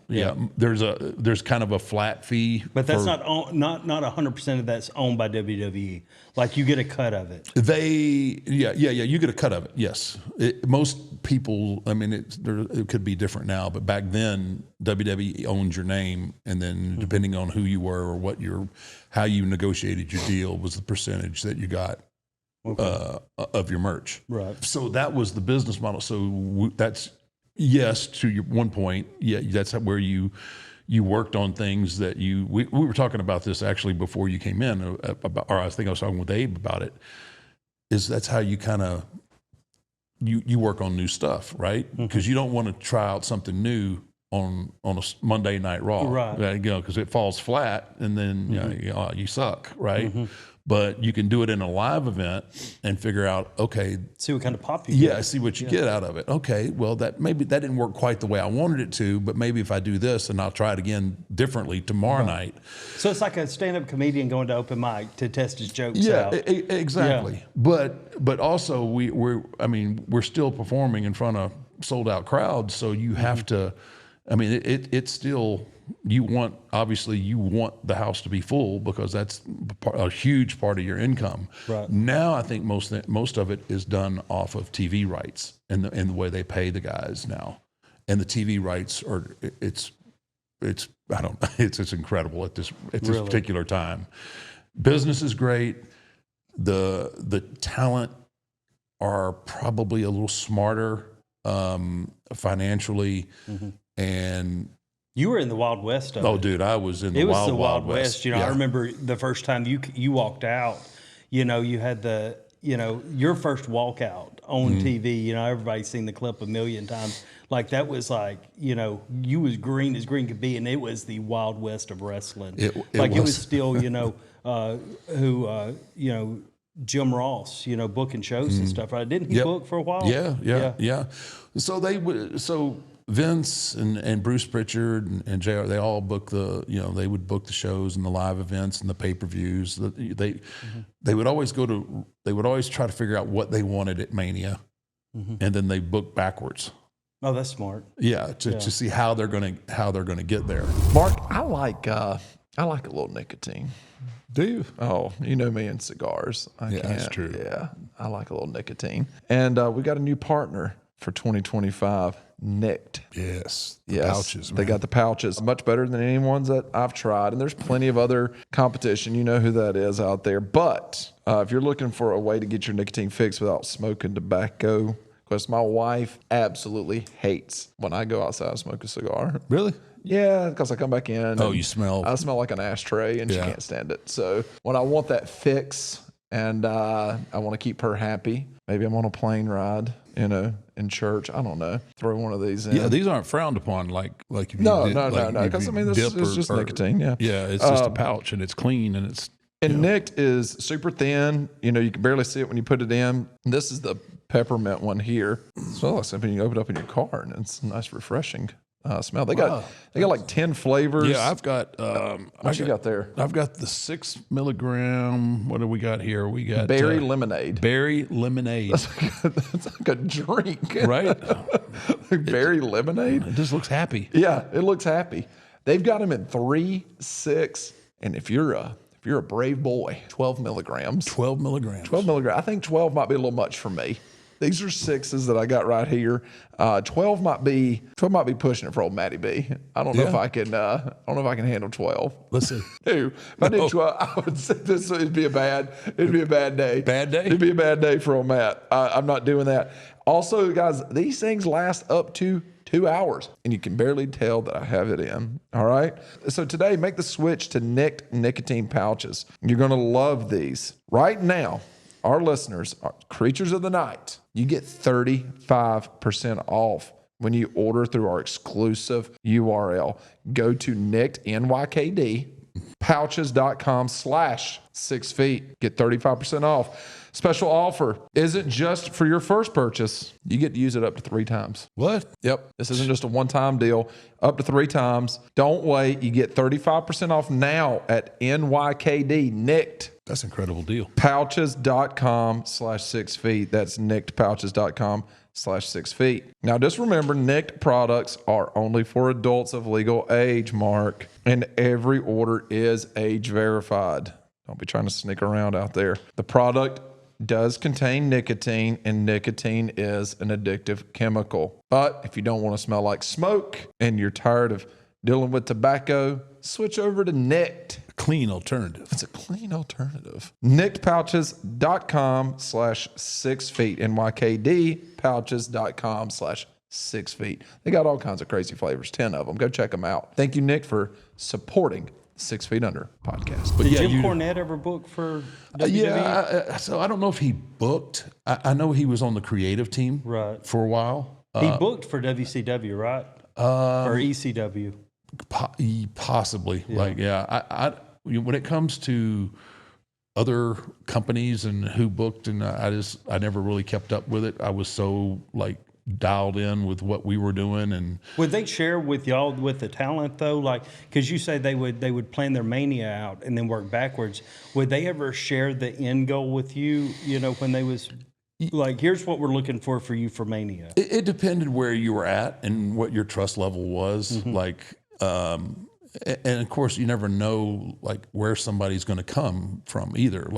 B: There's kind of a flat fee,
C: but that's not 100% of that's owned by WWE. Like, you get a cut of it.
B: You get a cut of it. Yes, most people. I mean, it could be different now, but back then WWE owned your name, and then depending on who you were or how you negotiated your deal was the percentage that you got. Of your merch. Right. So that was the business model. So that's, yes, to your one point, that's where you worked on things that we were talking about this actually before you came in, or I think I was talking with Abe about it, that's how you kind of, you work on new stuff, right? Because you don't want to try out something new on a Monday Night Raw. Right. Because it falls flat and then you suck, right? But you can do it in a live event and figure out, okay,
C: see what kind of pop you get.
B: Yeah, see what you get out of it. Okay, well, that didn't work quite the way I wanted it to, but maybe if I do this and I'll try it again differently tomorrow night.
C: So it's like a stand-up comedian going to open mic to test his jokes out.
B: Exactly. Yeah. But also we're still performing in front of sold out crowds, so you have to. I mean, it's still, you want the house to be full because that's a huge part of your income. Right. Now, I think most of it is done off of TV rights and the way they pay the guys now, and the TV rights it's incredible at this particular time. Business is great. The talent are probably a little smarter financially. And
C: you were in the Wild West of it.
B: Oh, dude, I was in the Wild West.
C: I remember the first time you walked out, you had your first walkout on TV, everybody's seen the clip a million times. Like, that was like, you was green as green could be, and it was the Wild West of wrestling. It was still, Jim Ross, booking shows and stuff, right? Didn't he book for a while?
B: Yeah. So Vince and Bruce Pritchard and JR, they all book they would book the shows and the live events and the pay-per-views. They would always try to figure out what they wanted at Mania, and then they book backwards.
C: Oh, that's smart.
B: Yeah, to see how they're gonna get there.
A: Mark, I like a little nicotine.
B: Do you?
A: Oh, you know me and cigars.
B: That's true.
A: Yeah, I like a little nicotine. And we got a new partner for 2025, Nicked.
B: Yes, pouches, man.
A: They got the pouches. Much better than any ones that I've tried. And there's plenty of other competition. You know who that is out there. But if you're looking for a way to get your nicotine fix without smoking tobacco, because my wife absolutely hates when I go outside and smoke a cigar.
B: Really?
A: Yeah, because I come back in.
B: Oh, you smell.
A: I smell like an ashtray, and she can't stand it. So when I want that fix, and I want to keep her happy, maybe I'm on a plane ride, in church. I don't know. Throw one of these in.
B: Yeah, these aren't frowned upon like if you
A: No.
B: if
A: Because
B: you
A: it's
B: dip
A: just
B: or-
A: nicotine. Yeah.
B: Yeah, it's just a pouch and it's clean and it's
A: And Nicked is super thin. You can barely see it when you put it in. This is the peppermint one here. So like something you can open up in your car, and it's a nice, refreshing smell. They got like 10 flavors.
B: Yeah, I've got
A: What you got there?
B: I've got the 6 milligram. What do we got here? We got
A: Berry lemonade.
B: Berry lemonade.
A: That's like a drink,
B: Right?
A: Berry lemonade.
B: It just looks happy.
A: Yeah, it looks happy. They've got them in 3, 6, and if you're a brave boy, 12 milligrams.
B: 12 milligrams.
A: 12 milligrams. I think 12 might be a little much for me. These are 6s that I got right here. 12 might be pushing it for old Matty B. I don't know if I can. I don't know if I can handle 12.
B: Let's see.
A: If I did 12, I would say it'd be a bad day.
B: Bad day?
A: It'd be a bad day for old Matt. I'm not doing that. Also, guys, these things last up to 2 hours, and you can barely tell that I have it in. All right. So today, make the switch to Nicked nicotine pouches. You're going to love these. Right now, our listeners are creatures of the night. You get 35% off when you order through our exclusive URL. Go to Nicked, NYKD, pouches.com/6 feet. Get 35% off. Special offer isn't just for your first purchase. You get to use it up to 3 times.
B: What?
A: Yep. This isn't just a one-time deal. Up to 3 times. Don't wait. You get 35% off now at NYKD Nicked.
B: That's an incredible deal.
A: Pouches.com/6 feet. That's nickedpouches.com/6 feet. Now, just remember, Nicked products are only for adults of legal age, Mark, and every order is age verified. Don't be trying to sneak around out there. The product does contain nicotine, and nicotine is an addictive chemical. But if you don't want to smell like smoke and you're tired of dealing with tobacco, switch over to Nicked.
B: Clean alternative.
A: It's a clean alternative. NickedPouches.com/6 feet. NYKDPouches.com/6 feet. They got all kinds of crazy flavors, 10 of them. Go check them out. Thank you, Nick, for supporting 6 Feet Under podcast.
B: But
C: Did
B: yeah,
C: Jim Cornette ever book for WWE?
B: so I don't know if he booked. I know he was on the creative team
C: Right.
B: for a while.
C: He booked for WCW, right? Or ECW.
B: Possibly. I when it comes to other companies and who booked, and I never really kept up with it. I was so dialed in with what we were doing. And
C: Would they share with y'all with the talent though? Because you say they would plan their mania out and then work backwards. Would they ever share the end goal with you? When they was here's what we're looking for you for mania.
B: it depended where you were at and what your trust level was. And of course, you never know where somebody's going to come from either.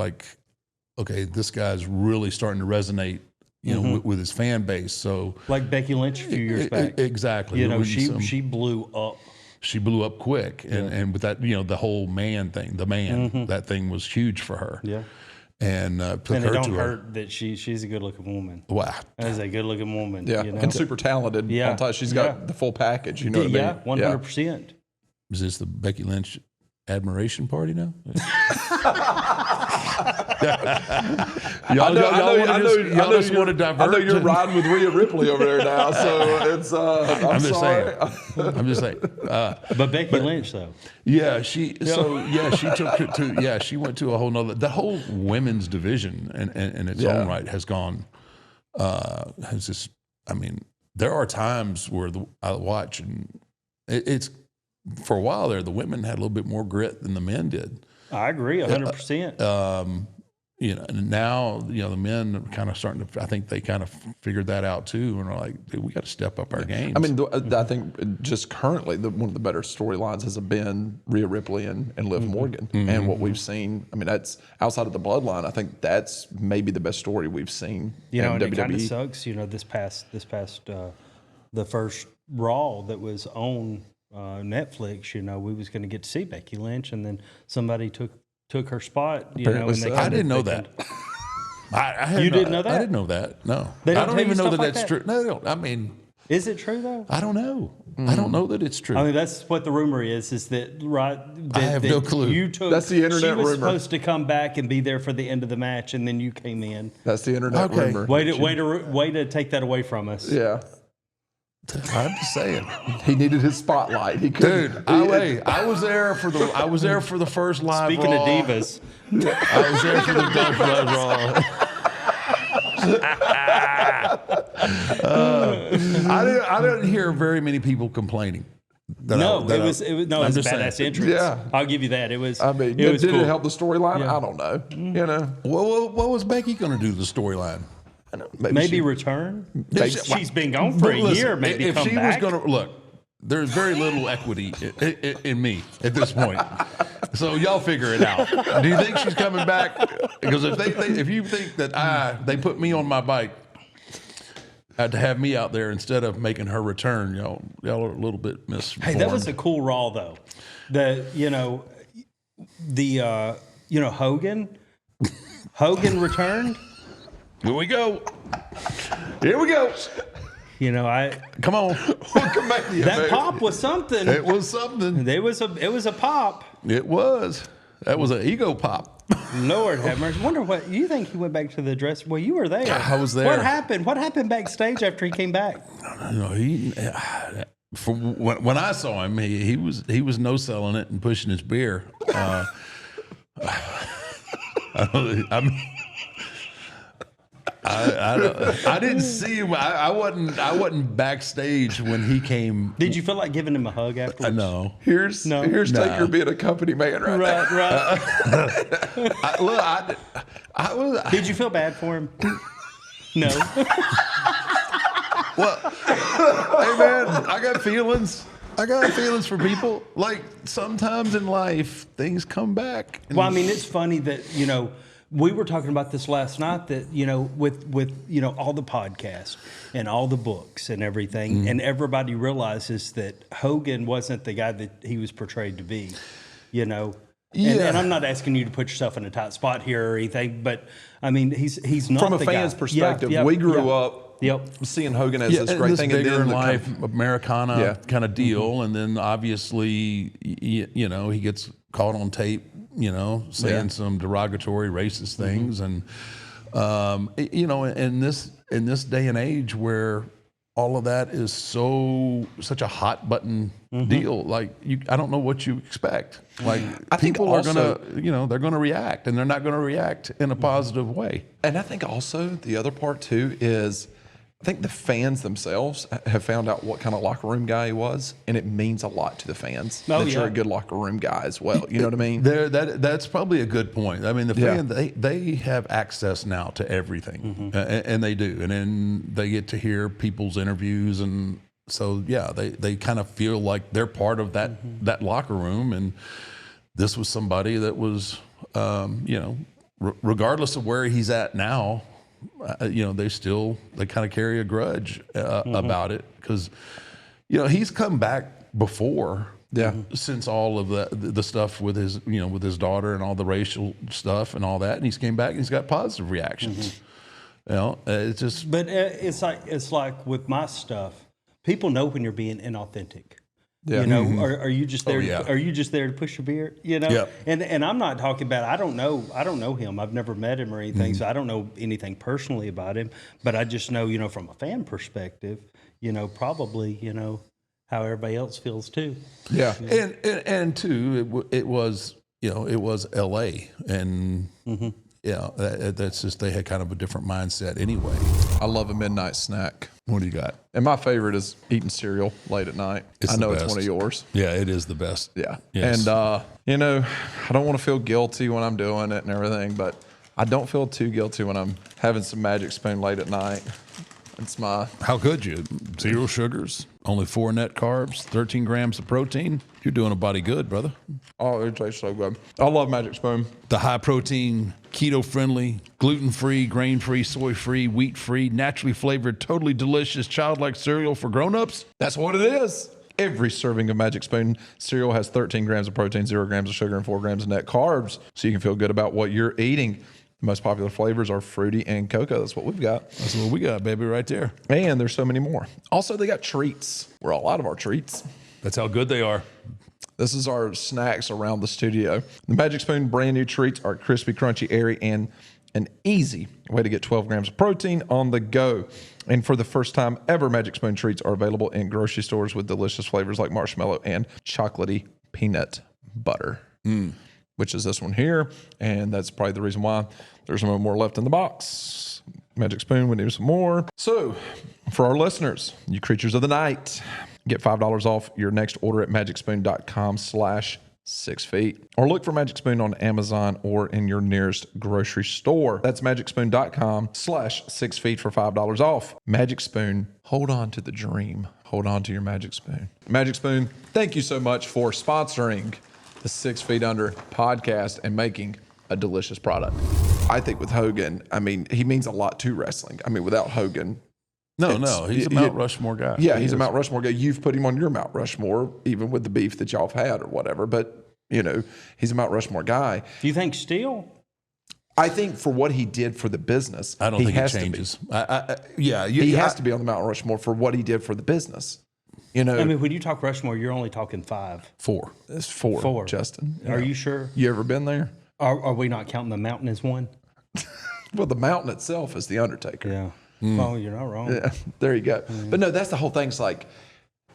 B: Okay, this guy's really starting to resonate, with his fan base. So
C: like Becky Lynch a few years back.
B: Exactly.
C: She blew up.
B: She blew up quick, and with that, the whole man thing, that thing was huge for her.
C: Yeah.
B: And took
C: And
B: her
C: it don't
B: to
C: hurt that she's a good looking woman.
B: Wow.
C: As a good looking woman.
A: Yeah, and super talented.
C: Yeah.
A: On top, she's got the full package. You know what I mean?
C: 100%.
B: Is this the Becky Lynch admiration party now? Y'all just want to divert.
A: I know you're riding with Rhea Ripley over there now, so it's. I'm
B: just
A: sorry.
B: saying. I'm just saying.
C: But Becky Lynch, though.
B: Yeah, she took it to. Yeah, she went to a whole nother. The whole women's division in its own right has gone. Has just. I mean, there are times where I watch and it's. For a while there, the women had a little bit more grit than the men did.
C: I agree, 100%.
B: And now, the men are kind of starting to, I think they kind of figured that out too. And are like, dude, we got to step up our games.
A: I mean, I think just currently, one of the better storylines has been Rhea Ripley and Liv Morgan. And what we've seen, I mean, that's outside of the bloodline. I think that's maybe the best story we've seen in
C: and
A: WWE.
C: it kind of sucks, this past the first Raw that was on Netflix, we was going to get to see Becky Lynch, and then somebody took her spot.
A: Apparently so.
B: I didn't know that.
C: You didn't know that?
B: I didn't know that. No,
C: They don't
B: I don't
C: tell
B: even
C: you
B: know
C: stuff
B: that
C: like
B: that's
C: that?
B: true. No, they don't. I mean,
C: Is it true though?
B: I don't know. I don't know that it's true.
C: I mean, that's what the rumor is that right?
B: I have no clue.
C: You took.
A: That's the internet
C: She was
A: rumor.
C: supposed to come back and be there for the end of the match, and then you came in.
A: That's the internet
B: Okay.
A: rumor.
C: Way to take that away from us.
A: Yeah.
B: I'm just saying.
A: He needed his spotlight. He couldn't.
B: Dude, I was there for the first live
C: Speaking
B: Raw.
C: of divas,
B: I was there for the Dark Live Raw. I didn't hear very many people complaining.
C: it was a
B: just
C: badass
B: saying.
C: entrance.
A: Yeah.
C: I'll give you that. It was.
A: I mean,
C: it was
A: did
C: cool.
A: it help the storyline? I don't know. You know,
B: What was Becky going to do to the storyline?
C: Maybe return.
B: Maybe-
C: She's been gone for a
B: Listen,
C: year. Maybe
B: if
C: come
B: she
C: back.
B: was going to look, there's very little equity in me at this point. So y'all figure it out. Do you think she's coming back? Because if you think that they put me on my bike to have me out there instead of making her return, y'all are a little bit misinformed.
C: Hey, that was a cool Raw though. Hogan returned.
B: Here we go.
A: here we go.
B: Come on.
A: Welcome back to the
C: That
A: event.
C: pop was something.
B: It was something.
C: It was a pop.
B: It was. That was an ego pop.
C: Lord have mercy. Wonder what you think he went back to the dress. Well, you were there.
B: I was there.
C: What happened? What happened backstage after he came back?
B: When I saw him, he was no selling it and pushing his beer. I didn't see him. I wasn't backstage when he came.
C: Did you feel like giving him a hug afterwards?
B: No.
A: Here's Taker being a company man right now.
C: Right.
B: I was.
C: Did you feel bad for him? No.
B: Well, hey man, I got feelings. I got feelings for people. Like sometimes in life, things come back.
C: Well, I mean, it's funny that we were talking about this last night. That with all the podcasts and all the books and everything, and everybody realizes that Hogan wasn't the guy that he was portrayed to be.
B: Yeah.
C: And I'm not asking you to put yourself in a tight spot here or anything, but I mean, he's not
A: From a
C: the
A: fan's
C: guy.
A: perspective,
C: Yeah,
A: we grew
C: yeah.
A: up seeing Hogan as this
B: and
A: great
B: this
A: thing.
B: bigger
A: and
B: in
A: then
B: life Americana kind of deal, and then obviously he gets caught on tape, saying some derogatory racist things, and in this day and age where all of that is such a hot button deal, like I don't know what you expect. Like
A: I think
B: people
A: also,
B: are gonna they're gonna react, and they're not gonna react in a positive way.
A: And I think also the other part too is I think the fans themselves have found out what kind of locker room guy he was, and it means a lot to the fans that you're a good locker room guy as well. You know what I mean?
B: That's probably a good point. I mean, the fans, they have access now to everything, and they do. And then they get to hear people's interviews, and so they kind of feel like they're part of that locker room. And this was somebody that was, regardless of where he's at now. They kind of carry a grudge about it because, he's come back before, since all of the stuff with his daughter and all the racial stuff and all that, and he's came back and he's got positive reactions. It's just.
C: But it's like with my stuff, people know when you're being inauthentic.
A: Yeah.
C: Are you just there? Are you just there to push your beer?
B: Yeah.
C: And I'm not talking about. I don't know him. I've never met him or anything, so I don't know anything personally about him. But I just know, from a fan perspective, probably, how everybody else feels too.
A: Yeah.
B: And too, it was L.A. and that's just they had kind of a different mindset anyway.
A: I love a midnight snack.
B: What do you got?
A: And my favorite is eating cereal late at night. I know it's one of yours.
B: Yeah, it is the best.
A: Yeah.
B: Yes.
A: And, I don't want to feel guilty when I'm doing it and everything, but I don't feel too guilty when I'm having some Magic Spoon late at night. It's How
B: could you? 0 sugars, only 4 net carbs, 13 grams of protein. You're doing a body good, brother.
A: Oh, it tastes so good. I love Magic Spoon.
B: The high protein, keto friendly, gluten free, grain free, soy free, wheat free, naturally flavored, totally delicious, childlike cereal for grown-ups.
A: That's what it is. Every serving of Magic Spoon cereal has 13 grams of protein, 0 grams of sugar, and 4 grams of net carbs, so you can feel good about what you're eating. The most popular flavors are fruity and cocoa. That's what we've got.
B: That's what we got, baby, right there.
A: And there's so many more. Also, they got treats. We're a lot of our treats.
B: That's how good they are.
A: This is our snacks around the studio. The Magic Spoon brand new treats are crispy, crunchy, airy, and an easy way to get 12 grams of protein on the go. And for the first time ever, Magic Spoon treats are available in grocery stores with delicious flavors like marshmallow and chocolatey peanut butter, which is this one here. And that's probably the reason why there's no more left in the box. Magic Spoon, we need some more. So for our listeners, you creatures of the night, get $5 off your next order at magicspoon.com/6feet, or look for Magic Spoon on Amazon or in your nearest grocery store. That's magicspoon.com/6feet for $5 off. Magic Spoon, hold on to the dream. Hold on to your Magic Spoon. Magic Spoon, thank you so much for sponsoring the 6 Feet Under podcast and making a delicious product. I think with Hogan, I mean, he means a lot to wrestling. I mean, without Hogan,
B: No, he's a Mount Rushmore guy.
A: yeah, he's a Mount Rushmore guy. You've put him on your Mount Rushmore, even with the beef that y'all have had or whatever. But, you know, he's a Mount Rushmore guy.
C: Do you think still?
A: I think for what he did for the business,
B: I don't think it changes.
A: He has to be on the Mount Rushmore for what he did for the business. You know,
C: I mean, when you talk Rushmore, you're only talking 5.
B: 4.
A: it's 4,
C: Four.
A: Justin.
C: Are you sure?
A: You ever been there?
C: Are we not counting the mountain as one?
A: Well, the mountain itself is the Undertaker.
C: Yeah. Oh, you're not wrong.
A: Yeah, there you go. But no, that's the whole thing. It's like,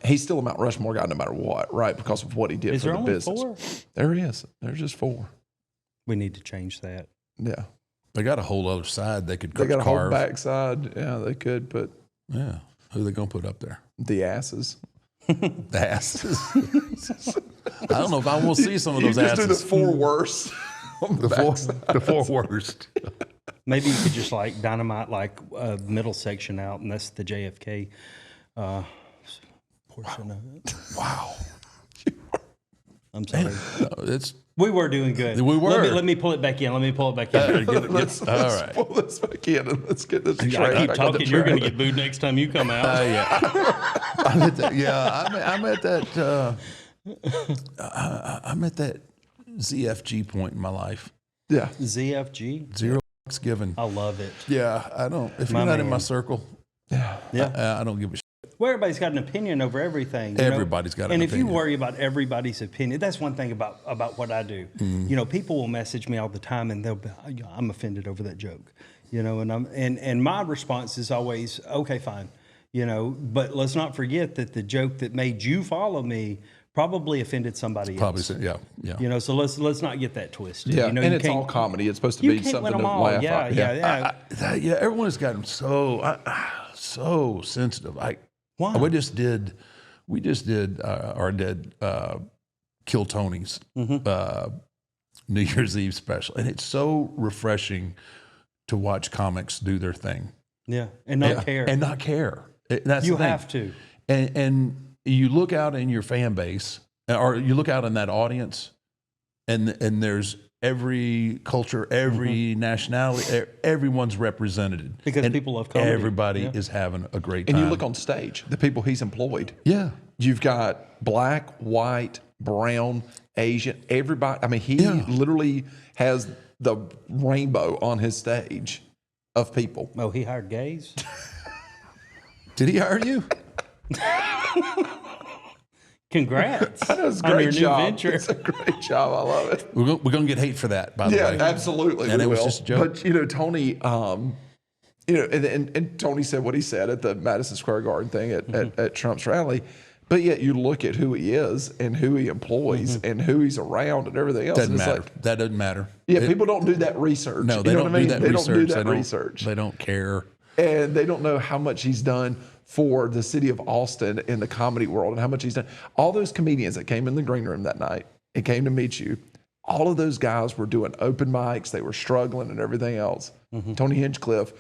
A: he's still a Mount Rushmore guy no matter what, right? Because of what he did
C: Is
A: for
C: there
A: the
C: only
A: business.
C: 4?
A: There is. There's just 4.
C: We need to change that.
A: Yeah.
B: They got a whole other side they could
A: They got a whole
B: carve.
A: backside. Yeah, they could put
B: Yeah. Who are they going to put up there?
A: the asses.
B: The asses. I don't know if I want to see some of those
A: you just
B: asses.
A: do the 4 worst on the backside.
B: The 4 worst.
C: Maybe you could just like dynamite like the middle section out, and that's the JFK portion of it.
A: Wow.
C: I'm sorry.
B: No, it's
C: We were doing good.
B: We were.
C: Let me pull it back in.
B: all
A: Let's
B: right.
A: pull this back in and let's get this train
C: I keep
A: back on the
C: talking. You're going to
A: track.
C: get booed next time you come out.
B: I'm at that. Yeah, I'm at that. I'm at that ZFG point in my life.
A: Yeah.
C: ZFG.
B: 0 fucks given.
C: I love it.
B: Yeah, I don't. If
C: My
B: you're not in my
C: man.
B: circle,
C: Yeah.
B: I don't give a shit.
C: Well, everybody's got an opinion over everything. You know?
B: Everybody's got an
C: And if you
B: opinion.
C: worry about everybody's opinion, that's one thing about what I do. You know, people will message me all the time, and they'll be, I'm offended over that joke. You know, and my response is always, okay, fine. You know, but let's not forget that the joke that made you follow me probably offended somebody
B: Probably,
C: else.
B: yeah.
C: You know, so let's not get that twisted.
A: Yeah.
C: You know,
A: and
C: you
A: it's all
C: can't-
A: comedy. It's supposed to
C: You
A: be
C: can't
A: something
C: win
A: to
C: them all.
A: laugh
C: Yeah,
A: at.
C: yeah.
B: Yeah, everyone's gotten so sensitive.
C: Why?
B: We just did Kill Tony's New Year's Eve special, and it's so refreshing to watch comics do their thing
C: Yeah, and not care.
B: and not care. That's
C: you
B: the thing.
C: have to.
B: And you look out in your fan base, or you look out in that audience, and there's every culture, every nationality, everyone's represented.
C: Because
B: and
C: people love comedy.
B: Everybody
C: Yeah.
B: is having a great
A: And
B: time.
A: you look on stage, the people he's employed.
B: yeah.
A: You've got black, white, brown, Asian, everybody. I mean, he literally has the rainbow on his stage of people.
C: Oh, he hired gays?
B: Did he hire you?
C: Congrats
A: That's a
C: on your
A: great
C: new
A: job.
C: venture.
A: It's a great job. I love it.
B: We're going to get hate for that, by the
A: Yeah,
B: way.
A: absolutely.
B: And
A: we
B: it was
A: will.
B: just a joke.
A: But, you know, Tony, and Tony said what he said at the Madison Square Garden thing at Trump's rally. But yet you look at who he is and who he employs and who he's around and everything else.
B: Doesn't
A: and it's
B: matter.
A: like,
B: That doesn't matter.
A: yeah, people don't do that research.
B: No, they
A: You know
B: don't
A: what I
B: do
A: mean?
B: that
A: They
B: research.
A: don't do that research.
B: They don't care.
A: And they don't know how much he's done for the city of Austin in the comedy world and how much he's done. All those comedians that came in the green room that night and came to meet you, all of those guys were doing open mics. They were struggling and everything else. Tony Hinchcliffe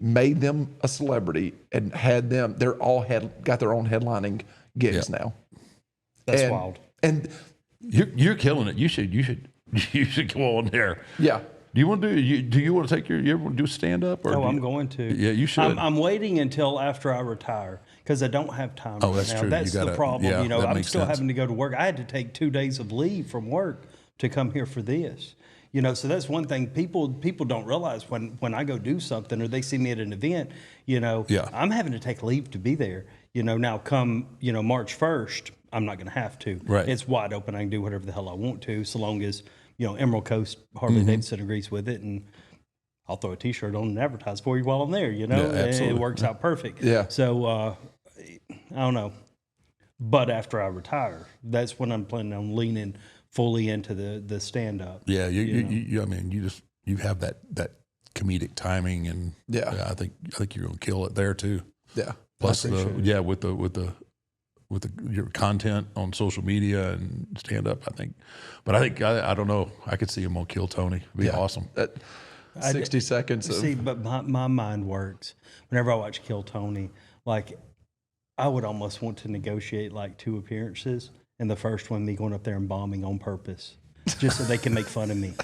A: made them a celebrity and had them, they're all got their own headlining gigs now.
C: That's
A: And-
C: wild.
A: And
B: You're killing it. You should go on there.
A: yeah,
B: Do you want to you want to take you ever do stand up?
C: Oh, I'm going to.
B: Yeah, you should.
C: I'm waiting until after I retire because I don't have time.
B: Oh,
C: right
B: that's
C: now.
B: true.
C: That's
B: You
C: the
B: gotta-
C: problem.
B: yeah,
C: You know,
B: that
C: I'm
B: makes
C: still
B: sense.
C: having to go to work. I had to take 2 days of leave from work to come here for this. So that's one thing people don't realize when I go do something or they see me at an event, I'm having to take leave to be there. Now come, March 1st, I'm not going to have to.
B: Right.
C: It's wide open. I can do whatever the hell I want to, so long as, Emerald Coast Harley-Davidson agrees with it. And I'll throw a T-shirt on and advertise for you while I'm there,
B: Yeah,
C: and it works out perfect.
A: Yeah.
C: So, I don't know. But after I retire, that's when I'm planning on leaning fully into the stand-up.
B: Yeah, I mean, you have that comedic timing, and I think you're gonna kill it there too.
A: Yeah.
B: Plus, with your content on social media and stand-up, I think. But I don't know. I could see him on Kill Tony. It'd be awesome.
A: 60 seconds.
C: See, but my mind works whenever I watch Kill Tony. Like, I would almost want to negotiate like 2 appearances, and the first one me going up there and bombing on purpose, just so they can make fun of me.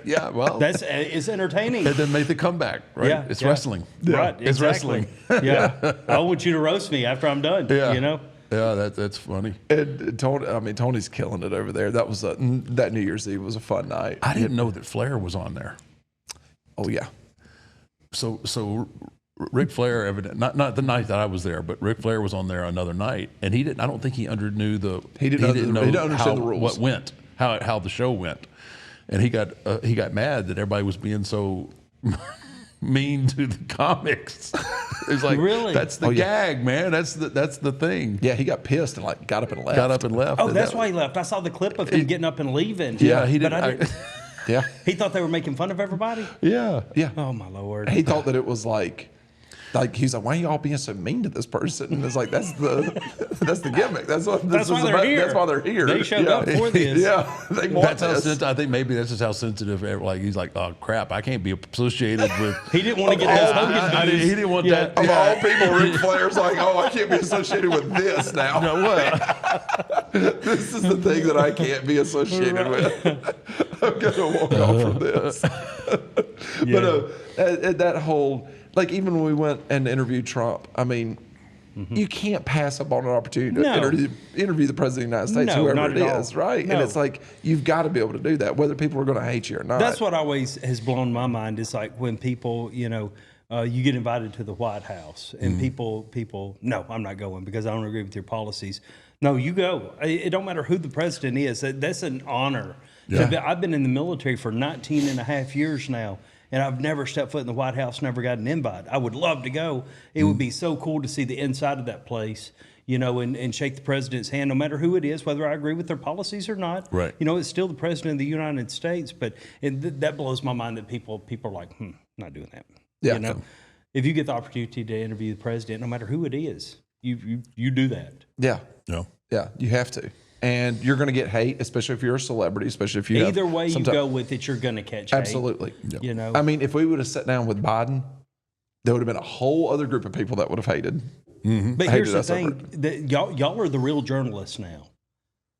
B: Yeah, well,
C: it's entertaining.
B: And then make the
C: wrestling.
B: right?
C: Yeah,
B: It's wrestling.
C: Right,
B: It's
C: exactly.
B: wrestling.
C: Yeah, I want you to roast me after I'm done.
B: Yeah. Yeah, that's funny.
A: And Tony's killing it over there. That was that New Year's Eve was a fun night.
B: I didn't know that Flair was on there.
A: Oh yeah.
B: So Ric Flair, not the night that I was there, but Ric Flair was on there another night, and he didn't. I don't think he understood the rules. What went, how the show went, and he got mad that everybody was being so mean to the comics. It's like,
C: really?
B: That's the gag, man. That's the thing.
A: Yeah, he got pissed and got up and left.
C: Oh, that's why he left. I saw the clip of him getting up and leaving.
B: Yeah, he didn't.
A: Yeah.
C: He thought they were making fun of everybody?
A: Yeah.
C: Oh, my Lord.
A: He thought that it was like he's like, why are y'all being so mean to this person? And it's like, that's the gimmick. That's why they're here. That's why they're here.
C: They showed up for this.
A: Yeah. They want this.
B: I think maybe that's just how sensitive. Like, he's like, oh crap, I can't be associated with.
C: He didn't want to get those Hogan
B: He didn't want that.
A: Of all people, Ric Flair's like, oh, I can't be associated with this now.
B: No, what?
A: This is the thing that I can't be associated with. I'm gonna walk off from this. But that whole. Like, even when we went and interviewed Trump, I mean, you can't pass up on an opportunity to interview the president of the United States, whoever it is, right? No. And it's like, you've got to be able to do that, whether people are going to hate you or not.
C: That's what always has blown my mind, is like when people, you get invited to the White House, and people, no, I'm not going because I don't agree with your policies. No, you go. It don't matter who the president is. That's an honor. Yeah. I've been in the military for 19 and a half years now, and I've never stepped foot in the White House, never got an invite. I would love to go. It would be so cool to see the inside of that place, and shake the president's hand, no matter who it is, whether I agree with their policies or not.
B: Right.
C: It's still the president of the United States, but that blows my mind that people are like, not doing that.
A: Yeah.
C: If you get the opportunity to interview the president, no matter who it is, you do that.
A: Yeah.
B: No.
A: Yeah, you have to. And you're going to get hate, especially if you're a celebrity, especially if you
C: either way you go with it, you're going to catch
A: absolutely.
C: hate. Absolutely.
A: I mean, if we would have sat down with Biden, there would have been a whole other group of people that would have hated.
C: Mm-hmm. But here's the thing: that y'all are the real journalists now.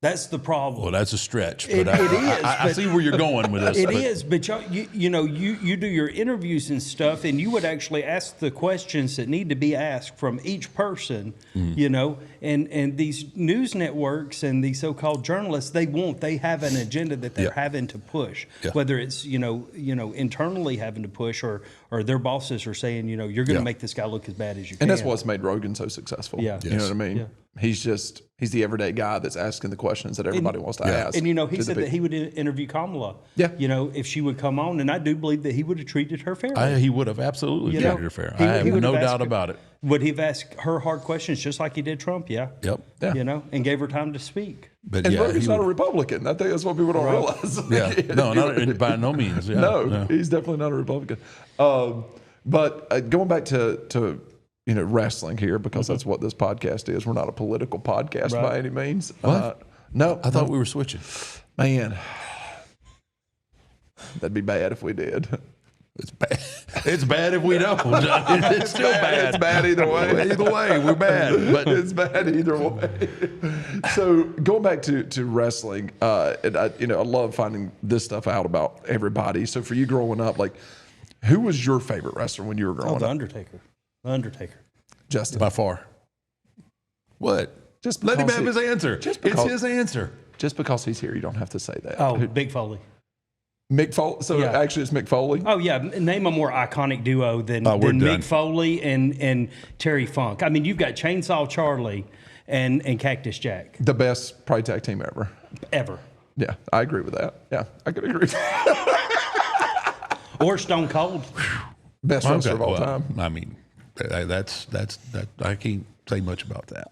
C: That's the problem.
B: Well, that's a stretch, but
C: it is.
B: I see where you're going with this.
C: It is, but you do your interviews and stuff, and you would actually ask the questions that need to be asked from each person, and these news networks and these so-called journalists, they have an agenda that they're having to push, whether it's internally having to push or their bosses are saying, you're going to make this guy look as bad as you can.
A: And that's what's made Rogan so successful. Yeah. You know what I mean? Yeah. He's the everyday guy that's asking the questions that everybody wants to ask.
C: And he said that he would interview Kamala.
A: Yeah.
C: If she would come on, and I do believe that he would have treated her fairly.
B: He would have absolutely treated her fair. I have no doubt about it.
C: Would he have asked her hard questions just like he did Trump? Yeah.
B: Yep.
A: Yeah.
C: And gave her time to speak.
B: But
A: and Rogan's not a Republican. I think that's what people don't realize.
B: Yeah. No, not by no means. Yeah.
A: No, he's definitely not a Republican. But going back to wrestling here, because that's what this podcast is. We're not a political podcast by any means.
B: What?
A: No.
B: I thought we were switching.
A: Man, that'd be bad if we did.
B: It's bad. It's bad if we don't. It's still bad.
A: It's bad either way.
B: Either way, we're bad. But
A: it's bad either way. So going back to wrestling, and I love finding this stuff out about everybody. So for you growing up, like, who was your favorite wrestler when you were growing up?
C: The Undertaker.
A: Justin.
B: By far. What?
A: Just
B: let him have his answer. It's his answer.
A: Just because he's here, you don't have to say that.
C: Oh, Big Foley.
A: Mick Foley. So
C: Yeah.
A: actually, it's Mick Foley.
C: Oh yeah, name a more iconic duo than
B: done.
C: Mick Foley and Terry Funk. I mean, you've got Chainsaw Charlie and Cactus Jack
A: The best probably tag team
C: ever,
A: Yeah, I agree with that. Yeah, I could agree.
C: or Stone Cold.
A: Best wrestler of all time.
B: I mean, that's I can't say much about that.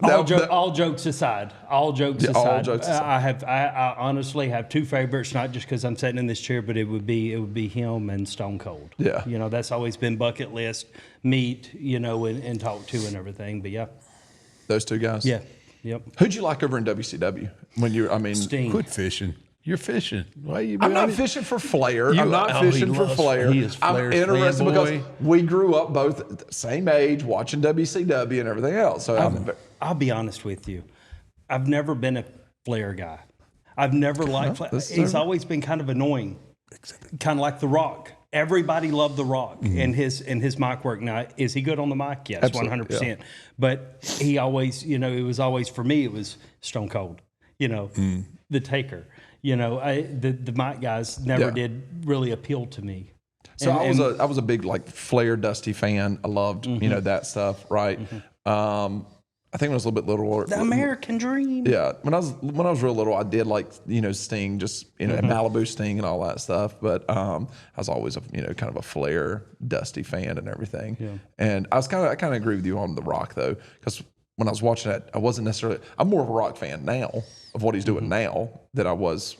C: All jokes aside, all jokes
A: Yeah, all
C: aside,
A: jokes aside.
C: I honestly have two favorites, not just because I'm sitting in this chair, but it would be him and Stone Cold.
A: Yeah.
C: You know, that's always been bucket list, meet, you know, and talk to and everything. But yeah,
A: Those two guys.
C: yeah, yep.
A: Who'd you like over in WCW?
C: Sting.
B: Quit fishing. You're fishing. Why you?
A: I'm not fishing for flair.
B: You-
A: I'm not
B: oh, he
A: fishing for
B: loves-
A: flair.
B: he is
A: I'm
B: Flair's
A: interested because
B: fanboy.
A: we grew up both at the same age watching WCW and everything else. So
C: I'll be honest with you. I've never been a Flair guy. I've never liked Flair. He's always been kind of annoying, kind of like The Rock. Everybody loved The Rock and his mic work. Now, is he good on the mic? Yes,
A: Absolutely,
C: 100%. But he always, you know, it was always, for me, it was Stone Cold, you know, The Taker. You know, the mic guys never did really appeal to me.
A: So I was a big like Flair Dusty fan. I loved you know that stuff, right? I think when I was a little bit little.
C: The American Dream.
A: Yeah, when I was real little, I did like Sting, just Malibu Sting and all that stuff. But I was always a kind of a Flair Dusty fan and everything. Yeah. And I kind of agree with you on The Rock though, because when I was watching that, I wasn't necessarily. I'm more of a Rock fan now of what he's doing now than I was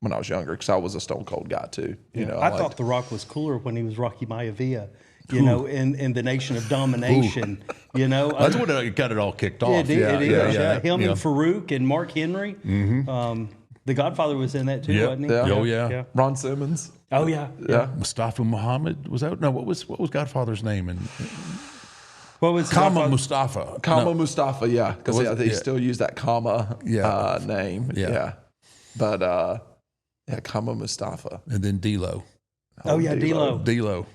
A: when I was younger, because I was a Stone Cold guy too. You know,
C: I thought The Rock was cooler when he was Rocky Maivia. You know, in the Nation of Domination. You know,
B: That's what got it all kicked off.
C: it is.
B: Yeah.
C: Him and Farouk and Mark Henry. The Godfather was in that too,
B: Yep.
C: wasn't he?
A: Yeah.
B: Oh yeah.
A: Ron Simmons.
C: Oh yeah.
A: Yeah.
B: Mustafa Muhammad was that? No, what was Godfather's name? And
C: What was
B: Kama
C: Godfather?
B: Mustafa.
A: Kama
B: No.
A: Mustafa, yeah, because
B: Was-
A: they
B: yeah.
A: still use that Kama name,
B: Yeah.
A: But Kama Mustafa.
B: And then D-Lo.
C: Oh yeah, D'Lo.
B: D-Lo.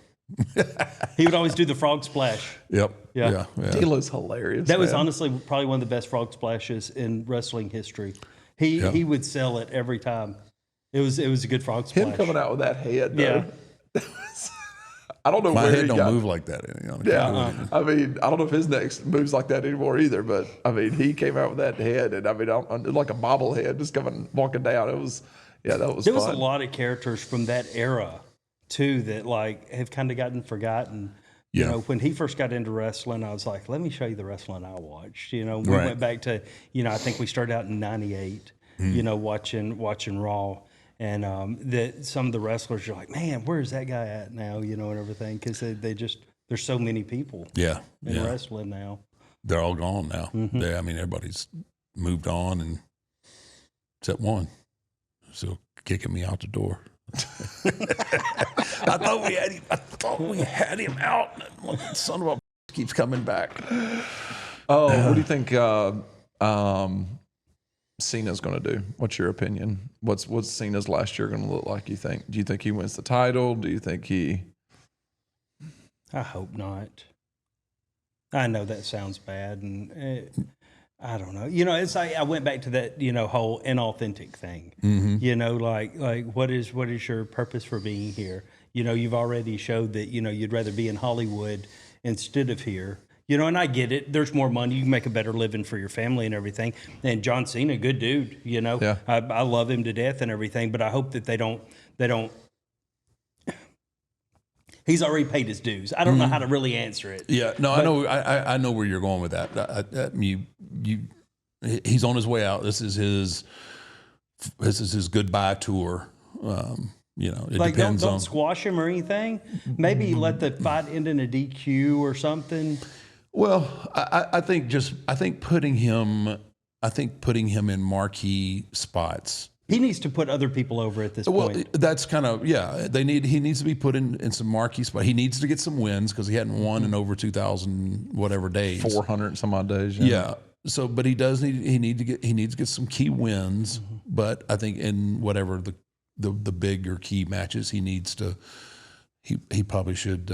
C: He would always do the frog splash.
B: Yep.
C: Yeah.
A: D-Lo's hilarious.
C: That was
A: man.
C: honestly probably one of the best frog splashes in wrestling history. He would sell it every time. It was a good frog splash.
A: him coming out with that head.
C: Yeah.
A: Though. I don't know
B: My
A: where
B: head
A: he
B: don't
A: got.
B: move like that.
A: Yeah, I mean, I don't know if his neck moves like that anymore either. But I mean, he came out with that head, and I mean, like a bobblehead, just walking down. It was, that was.
C: There
A: fun.
C: was a lot of characters from that era too that like have kind of gotten forgotten. You
B: Yeah.
C: know, when he first got into wrestling, I was like, let me show you the wrestling I watched. You know, we
B: Right.
C: went back to, I think we started out in '98, watching Raw. And that some of the wrestlers are like, man, where's that guy at now? You know, and everything, because they just there's so many people
B: Yeah.
C: in wrestling now.
B: They're all gone now. I mean, everybody's moved on, and except one. So kicking me out the door. I thought we had him out. Son of a keeps coming back.
A: Oh, what do you think Cena's going to do? What's your opinion? What's Cena's last year going to look like, you think? Do you think he wins the title? Do you think he...
C: I hope not. I know that sounds bad, and I don't know. You know, it's like I went back to that, whole inauthentic thing. You know, like what is your purpose for being here? You know, you've already showed that, you'd rather be in Hollywood instead of here. You know, and I get it. There's more money. You can make a better living for your family and everything. And John Cena, good dude. You know,
A: Yeah.
C: I love him to death and everything. But I hope that they don't. He's already paid his dues. I don't know how to really answer it.
B: Yeah, no, I know. I know where you're going with that. He's on his way out. This is his goodbye tour. It
C: Like,
B: depends
C: don't
B: on.
C: squash him or anything. Maybe let the fight end in a DQ or something.
B: Well, I think putting him in marquee spots.
C: He needs to put other people over at this
B: Well,
C: point.
B: that's kind of he needs to be put in some marquee spots. He needs to get some wins because he hadn't won in over 2,000 whatever days.
A: 400 and some odd days.
B: Yeah. So, but he needs to get some key wins. But I think in whatever the big or key matches, he probably should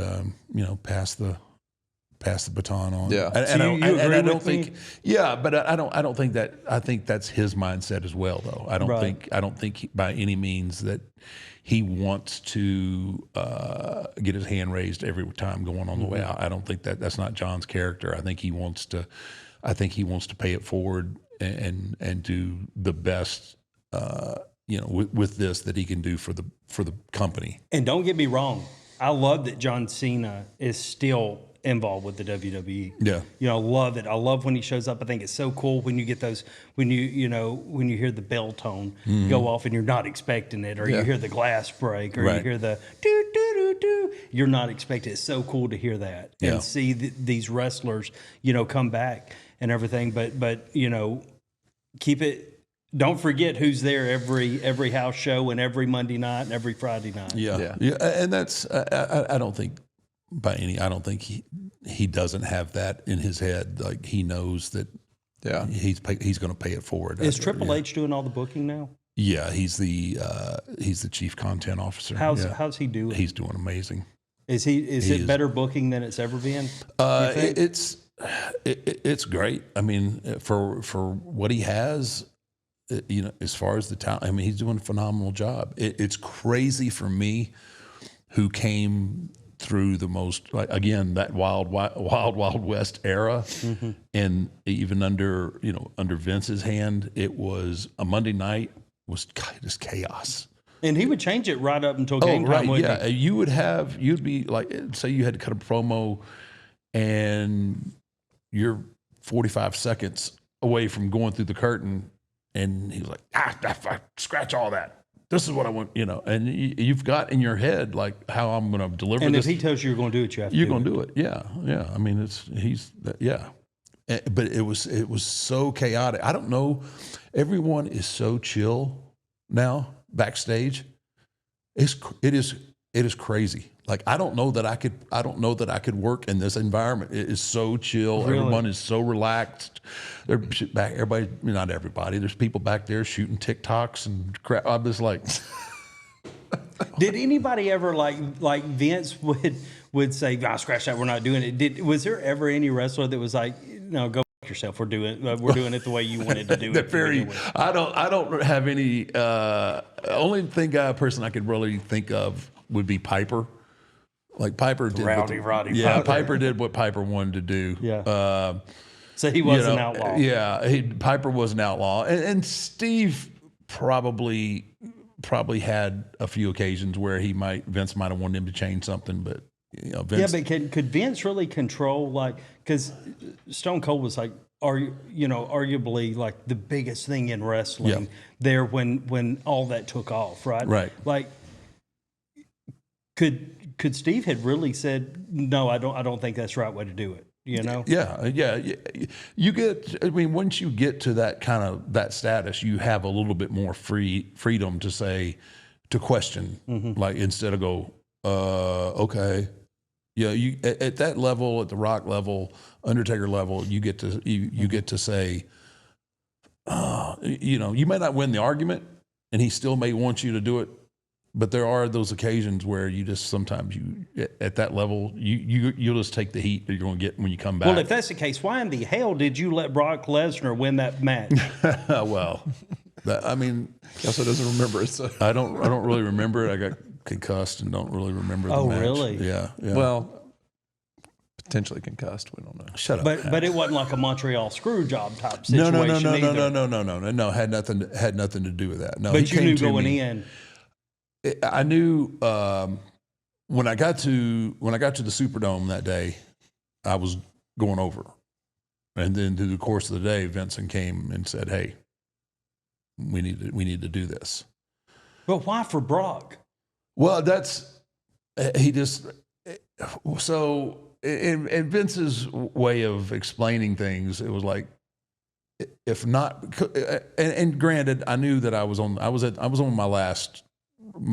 B: pass the baton on.
A: Yeah.
B: And,
C: So
B: and
C: you
B: I
C: agree
B: don't
C: with
B: think.
C: me?
B: Yeah, but I don't think that. I think that's his mindset as well, though. I don't
C: Right.
B: think by any means that he wants to get his hand raised every time going on the way out. I don't think that's not John's character. I think he wants to pay it forward and do the best, with this that he can do for the company.
C: And don't get me wrong, I love that John Cena is still involved with the WWE.
B: Yeah.
C: Love it. I love when he shows up. I think it's so cool when you get those, when you hear the bell tone go off and you're not expecting it, or you hear the glass break, or you hear the doo doo doo doo. You're not expecting it. It's so cool to hear that and see these wrestlers, come back and everything. But keep it. Don't forget who's there every house show and every Monday night and every Friday night.
B: Yeah. And that's I don't think he doesn't have that in his head. Like, he knows that he's going to pay it forward.
C: Is Triple H doing all the booking now?
B: Yeah, he's the chief content officer.
C: How's he doing?
B: He's doing amazing.
C: Is it better booking than it's ever been?
B: It's great. I mean, for what he has, as far as the talent, I mean, he's doing a phenomenal job. It's crazy for me, who came through the most, like, again, that wild west era, and even under Vince's hand, it was a Monday night was just chaos.
C: And he would change it right up until game time.
B: Yeah, you'd be like, say you had to cut a promo, and you're 45 seconds away from going through the curtain, and he was like, scratch all that. This is what I want, and you've got in your head, like, how I'm going to deliver
C: and
B: this.
C: And if he tells you you're going to do it,
B: you're going to do it. Yeah. I mean, but it was so chaotic. I don't know. Everyone is so chill now backstage. It is crazy. Like, I don't know that I could work in this environment. It is so chill. Really? Everyone is so relaxed. Everybody, not everybody. There's people back there shooting TikToks and crap. I'm just like.
C: Did anybody ever like Vince would say, scratch that, we're not doing it? Was there ever any wrestler that was like, no, go f yourself, we're doing it the way you wanted to do it?
B: I don't have any. Only person I could really think of would be Piper. Like, Piper did Piper did what Piper wanted to do.
C: Yeah. So he was an outlaw.
B: Yeah, Piper was an outlaw, and Steve probably had a few occasions where Vince might have wanted him to change something, but Vince. Yeah,
C: but could Vince really control, like, because Stone Cold was like, arguably like the biggest thing in wrestling there when all that took off, right?
B: Right.
C: Like, could Steve had really said, no, I don't think that's the right way to do it,
B: Yeah. You get, I mean, once you get to that status, you have a little bit more freedom to question, like, instead of go, okay. Yeah, you at that level, at the Rock level, Undertaker level, you get to say, you may not win the argument, and he still may want you to do it. But there are those occasions where you just sometimes at that level you'll just take the heat that you're going to get when you come back.
C: Well, if that's the case, why in the hell did you let Brock Lesnar win that match?
B: Well, I mean,
A: also doesn't remember it. So.
B: I don't really remember it. I got concussed and don't really remember the match. Oh, really? Yeah.
A: Well, potentially concussed. We don't know.
B: Shut up.
C: But it wasn't like a Montreal Screw Job type situation.
B: No. Had nothing to do with that. No.
C: But you knew going in.
B: I knew when I got to the Superdome that day, I was going over, and then through the course of the day, Vincent came and said, "Hey, we need to do this."
C: But why for Brock?
B: Well, so in Vince's way of explaining things, it was like, if not, and granted, I knew that I was on my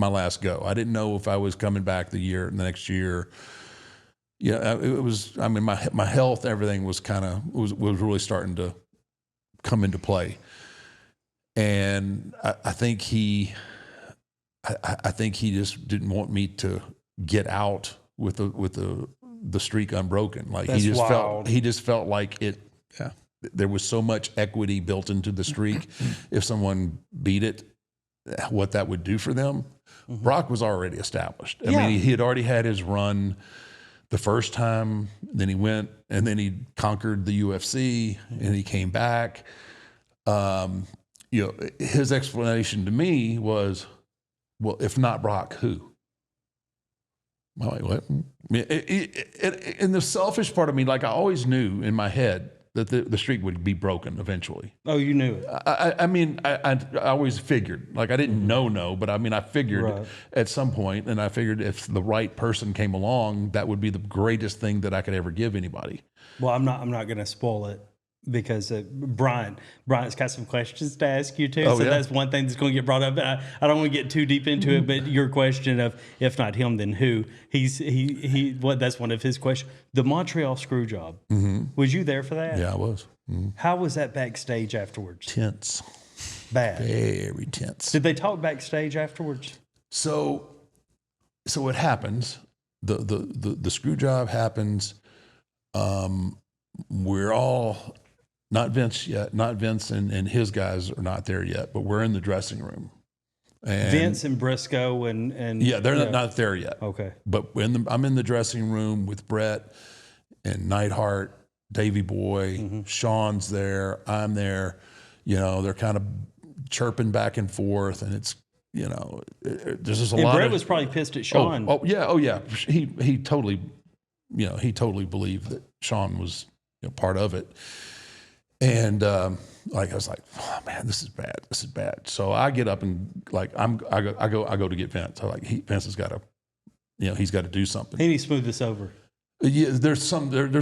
B: last go. I didn't know if I was coming back the next year. Yeah, it was. I mean, my health, everything was was really starting to come into play, and I think he just didn't want me to get out with the streak unbroken. Like,
C: that's wild.
B: He just felt like it. Yeah, there was so much equity built into the streak. If someone beat it, what that would do for them. Brock was already established. I
C: Yeah.
B: mean, he had already had his run the first time, then he went, and then he conquered the UFC, and he came back. His explanation to me was, well, if not Brock, who? I'm like, what? And the selfish part of me, like I always knew in my head that the streak would be broken eventually.
C: Oh, you knew it.
B: I always figured, like I didn't know, but I mean, I figured at some point, and I figured if the right person came along, that would be the greatest thing that I could ever give anybody.
C: Well, I'm not going to spoil it because Brian's got some questions to ask you too. That's one thing that's going to get brought up. I don't want to get too deep into it, but your question of if not him, then who? That's one of his questions. The Montreal Screw Job. Was you there for that?
B: Yeah, I was.
C: How was that backstage afterwards?
B: Tense.
C: Bad.
B: Very tense.
C: Did they talk backstage afterwards?
B: So it happens. The screw job happens. We're all not Vince yet. Not Vince and his guys are not there yet, but we're in the dressing room. And
C: Vince and Briscoe and
B: yeah, they're not there yet.
C: Okay.
B: But I'm in the dressing room with Brett and Neidhart, Davey Boy, Sean's there, I'm there. They're kind of chirping back and forth, and it's there's just a lot.
C: Brett was probably pissed at Sean.
B: Oh yeah. He totally believed that Sean was part of it. And like I was like, oh man, this is bad. So I get up and like I go to get Vince. Vince has got to, he's got to do something.
C: He needs to smooth this over.
B: Yeah, there's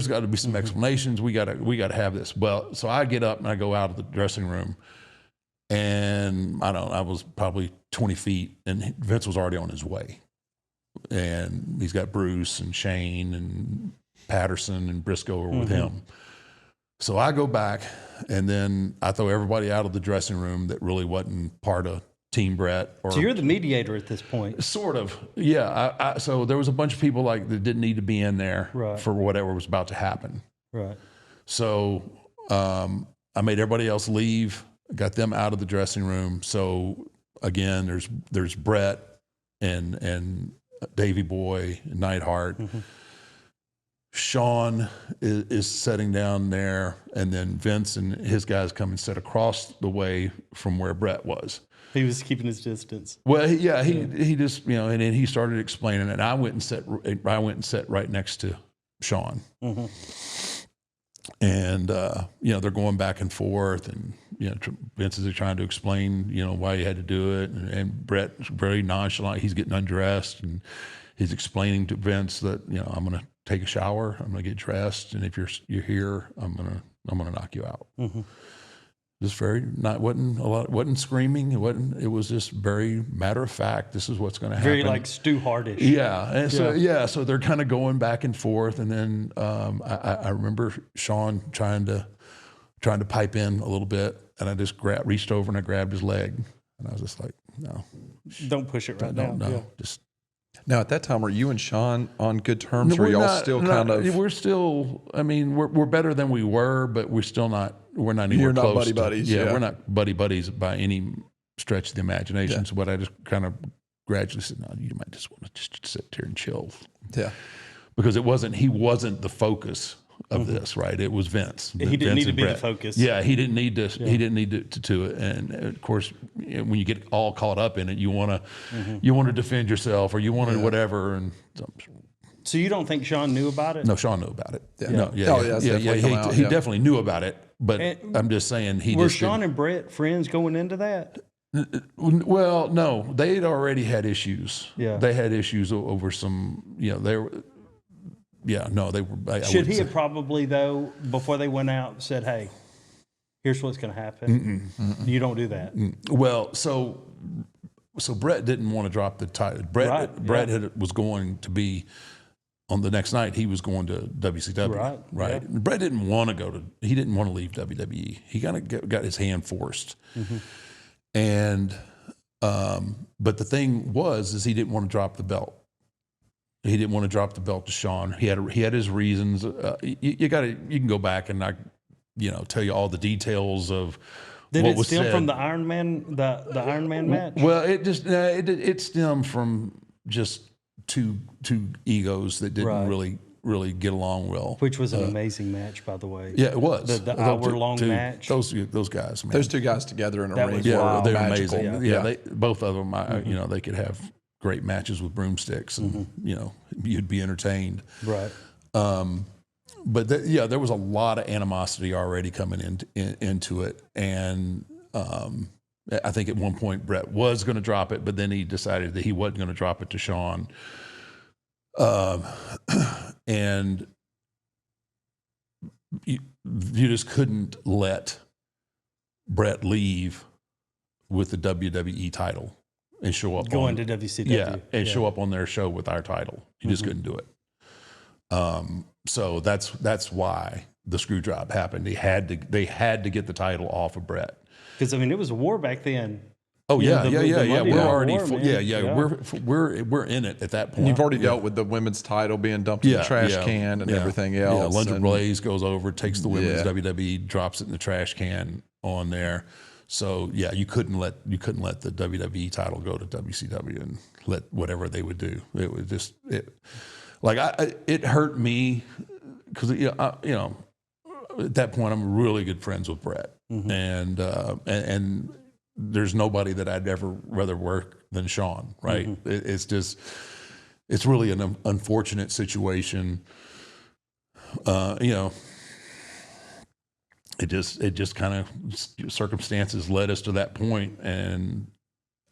B: got to be some explanations. We got to have this. Well, so I get up and I go out of the dressing room, and I was probably 20 feet, and Vince was already on his way, and he's got Bruce and Shane and Patterson and Briscoe are with him. So I go back, and then I throw everybody out of the dressing room that really wasn't part of Team Brett.
C: So you're the mediator at this point.
B: Sort of, yeah. So there was a bunch of people that didn't need to be in there for whatever was about to happen.
C: Right.
B: So I made everybody else leave, got them out of the dressing room. So again, there's Brett and Davey Boy and Neidhart. Sean is sitting down there, and then Vince and his guys come and sit across the way from where Brett was.
C: He was keeping his distance.
B: Well, he just and then he started explaining it. I went and sat right next to Sean, and they're going back and forth, and Vince is trying to explain why he had to do it, and Brett's very nonchalant. He's getting undressed, and he's explaining to Vince that I'm going to take a shower, I'm going to get dressed, and if you're here, I'm going to knock you out. Just wasn't screaming. It was just very matter of fact. This is what's going to happen.
C: Very like Stu Hardish.
B: Yeah. And so they're kind of going back and forth. And then I remember Sean trying to pipe in a little bit, and I just reached over and I grabbed his leg, and I was just like, no,
C: don't push it right now.
B: No, just.
A: Now, at that time, were you and Sean on good terms? Or y'all still kind of?
B: We're still. I mean, we're better than we were, but we're still not. We're not anywhere close.
A: You're not buddy buddies.
B: Yeah, we're not buddy buddies by any stretch of the imagination. So, what I just kind of gradually said, no, you might just want to just sit here and chill.
A: Yeah,
B: because he wasn't the focus of this, right? It was Vince.
C: He didn't need to be the focus.
B: Yeah, he didn't need to. Yeah. He didn't need to do it. And of course, when you get all caught up in it, you want to defend yourself, or you want to whatever. And
C: so you don't think Sean knew about it?
B: No, Sean knew about it.
A: Yeah.
B: No, he definitely knew about it. But I'm just saying
C: were Sean and Brett friends going into that?
B: Well, no, they had already had issues.
C: Yeah,
B: they had issues over some. They were. Yeah, no, they were.
C: Should he have probably, though, before they went out, said, hey, here's what's going to happen? You don't do that.
B: Well, so Brett didn't want to drop the title. Brett was going to be, on the next night, he was going to WCW. Right. Yeah. Brett didn't want to he didn't want to leave WWE. He kind of got his hand forced. And, but the thing is he didn't want to drop the belt. He didn't want to drop the belt to Sean. He had his reasons. You can go back and tell you all the details of
C: Did
B: what
C: it
B: was
C: stem
B: said.
C: from the Iron Man, the Iron Man match?
B: Well, it stemmed from just two egos that didn't
C: Right.
B: really get along well.
C: Which was an amazing match, by the way.
B: Yeah, it was
C: The hour-long match.
B: Those guys, man.
A: Those two guys together in a
C: That
A: ring
C: was
A: were
C: wild.
B: they're
A: magical.
B: amazing. Yeah, they both of them. You know, they could have great matches with broomsticks, and you know, you'd be entertained.
C: Right.
B: But there was a lot of animosity already coming into it, and I think at one point Brett was going to drop it, but then he decided that he wasn't going to drop it to Sean. And you just couldn't let Brett leave with the WWE title and show up
C: Going to WCW.
B: Yeah, and show up on their show with our title. You just couldn't do it. So that's why the screw job happened. They had to get the title off of Brett.
C: Because, I mean, it was a war back then.
B: Oh
C: You
B: yeah,
C: know, the
B: yeah.
C: Monday
B: We're
C: Night
B: already
C: War, man.
B: we're in it at that point.
A: And you've already dealt with the women's title being dumped in the trash can and everything else.
B: Yeah, Lunder
A: and
B: Blaze goes over, takes the women's WWE, drops it in the trash can on there. So yeah, you couldn't let the WWE title go to WCW and let whatever they would do. It was just it hurt me because at that point I'm really good friends with Brett, and there's nobody that I'd ever rather work than Sean. Right? It's really an unfortunate situation. It just kind of circumstances led us to that point, and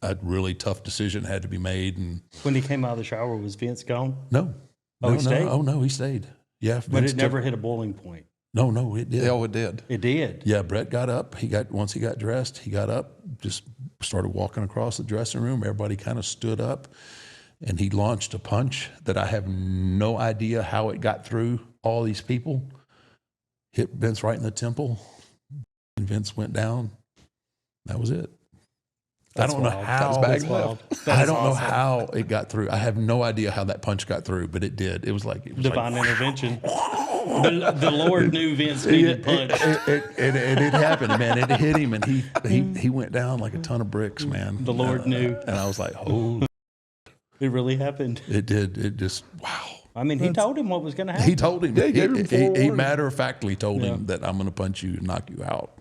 B: a really tough decision had to be made. And
C: When he came out of the shower, was Vince gone?
B: no,
C: he stayed?
B: Oh no, he stayed. Yeah,
C: But
B: Vince
C: it never hit a boiling point.
B: No, it did.
A: Yeah, it did.
C: It did.
B: Yeah, Brett got up. Once he got dressed, he got up, just started walking across the dressing room. Everybody kind of stood up, and he launched a punch that I have no idea how it got through all these people. Hit Vince right in the temple, and Vince went down. That was it.
C: That's
B: I don't know
C: wild.
B: how.
C: That's wild.
B: I don't know how it got through. I have no idea how that punch got through, but it did. It was like
C: Divine intervention. The Lord knew Vince needed punch.
B: It happened, man. It hit him, and he went down like a ton of bricks, man.
C: The Lord knew.
B: And I was like, oh,
C: It really happened.
B: it did. It just, wow.
C: I mean, he told him what was going to happen.
B: He told him.
A: Yeah, he gave him
B: he
A: forewarning.
B: matter-of-factly told him that I'm going to punch you and knock you out,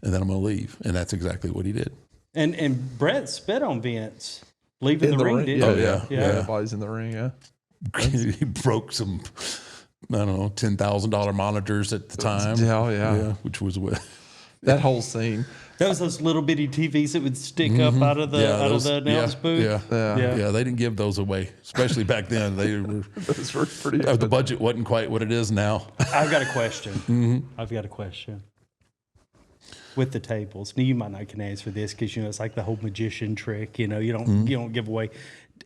B: and then I'm going to leave. And that's exactly what he did.
C: And Brett spit on Vince leaving the ring, didn't he?
B: yeah.
A: Everybody's in the ring, yeah.
B: He broke some, I don't know, $10,000 monitors at the time.
A: Yeah.
B: Which was what.
A: That whole scene.
C: That was those little bitty TVs that would stick up out of the announce booth.
B: Yeah, they didn't give those away, especially back then. They were,
A: Those were pretty.
B: the budget wasn't quite what it is now.
C: I've got a question. I've got a question. With the tables, now you might not can answer this because it's like the whole magician trick. You don't give away.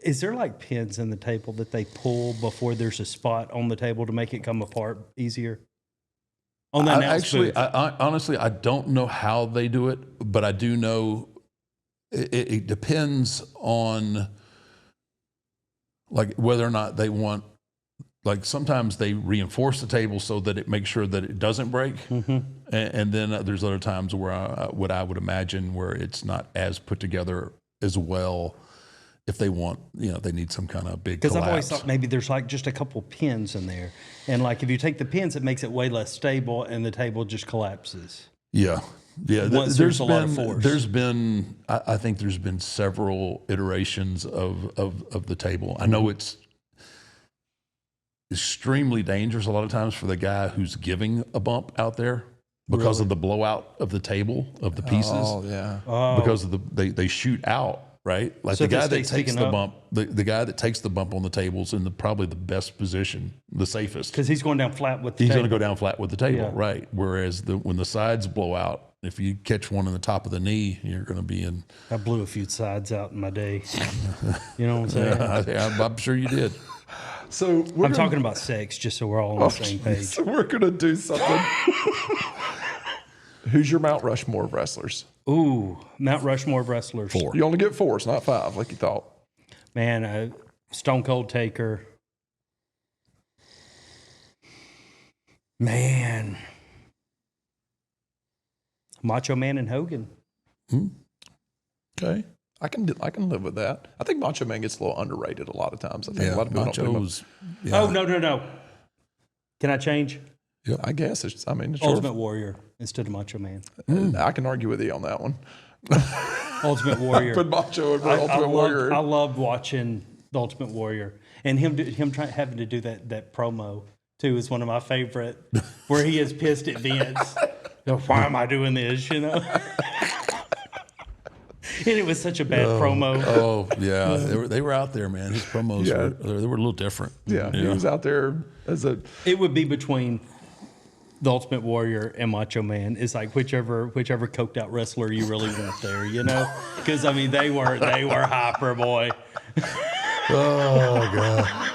C: Is there like pins in the table that they pull before there's a spot on the table to make it come apart easier? On the announce booth.
B: Honestly, I don't know how they do it, but I do know it depends on like whether or not they want. Like sometimes they reinforce the table so that it makes sure that it doesn't break, and then there's other times where what I would imagine where it's not as put together as well. If they want, they need some kind of big collapse.
C: Because I've always thought maybe there's like just a couple pins in there, and like if you take the pins, it makes it way less stable, and the table just collapses.
B: Yeah.
C: Once there's a lot of force.
B: There's been, I think there's been several iterations of the table. I know it's extremely dangerous a lot of times for the guy who's giving a bump out there because of the blowout of the table of the pieces.
A: Oh yeah.
B: Because of they shoot out. Right, like
C: So
B: the guy
C: if they
B: that
C: stay
B: takes
C: sticking
B: the
C: up-
B: bump, the guy that takes the bump on the table's in probably the best position, the safest.
C: Because he's going down flat with the
B: He's
C: table.
B: going to go down flat with the table,
C: Yeah.
B: right? Whereas when the sides blow out, if you catch one in the top of the knee, you're going to be in.
C: I blew a few sides out in my day. You know what I'm saying?
B: I'm sure you did.
A: So
C: I'm talking about sex, just so we're all on the same page.
A: So we're gonna do something. Who's your Mount Rushmore of wrestlers?
C: Ooh, Mount Rushmore of wrestlers.
B: 4.
A: You only get 4, it's not 5 like you thought.
C: Man, Stone Cold Taker. Man. Macho Man and Hogan.
B: Okay.
A: I can live with that. I think Macho Man gets a little underrated a lot of times. I think a lot of people don't think
B: Macho's.
C: Oh, no. Can I change?
A: I guess it's. I mean,
C: Ultimate Warrior instead of Macho Man.
A: I can argue with you on that one.
C: Ultimate Warrior.
A: Put Macho over Ultimate Warrior.
C: I loved watching the Ultimate Warrior, and him having to do that promo too is one of my favorite. Where he is pissed at Vince. Why am I doing this? You know. And it was such a bad promo.
B: Oh yeah, they were out there, man. His promos were a little different.
A: Yeah, he was out there as a.
C: It would be between the Ultimate Warrior and Macho Man. It's like whichever coked out wrestler you really want there, you know? Because I mean they were hyper, boy.
B: Oh god.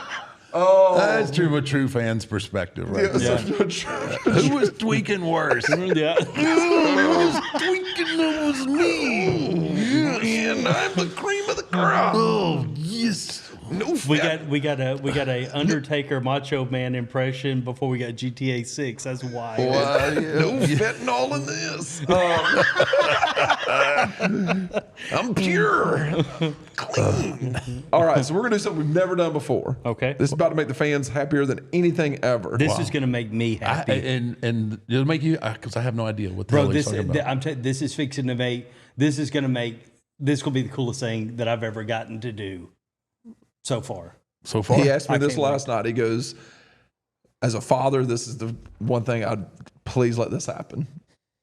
B: Oh, that's true. A true fan's perspective, right?
A: Yeah.
B: Who was tweaking worse?
C: Yeah.
B: Who was tweaking? It was me.
A: And I'm the cream of the crop.
B: Oh yes.
A: No,
C: We got a Undertaker Macho Man impression before we got GTA 6. That's why.
A: no fentanyl in this. I'm pure, clean. All right, so we're gonna do something we've never done before.
C: Okay.
A: This is about to make the fans happier than anything ever.
C: This is gonna make me happy.
B: And it'll make you because I have no idea what the
C: Bro,
B: hell he's talking about.
C: this is fixing to make. This is gonna make. This will be the coolest thing that I've ever gotten to do. So far.
A: He asked me this last night. He goes, as a father, this is the one thing I'd please let this happen.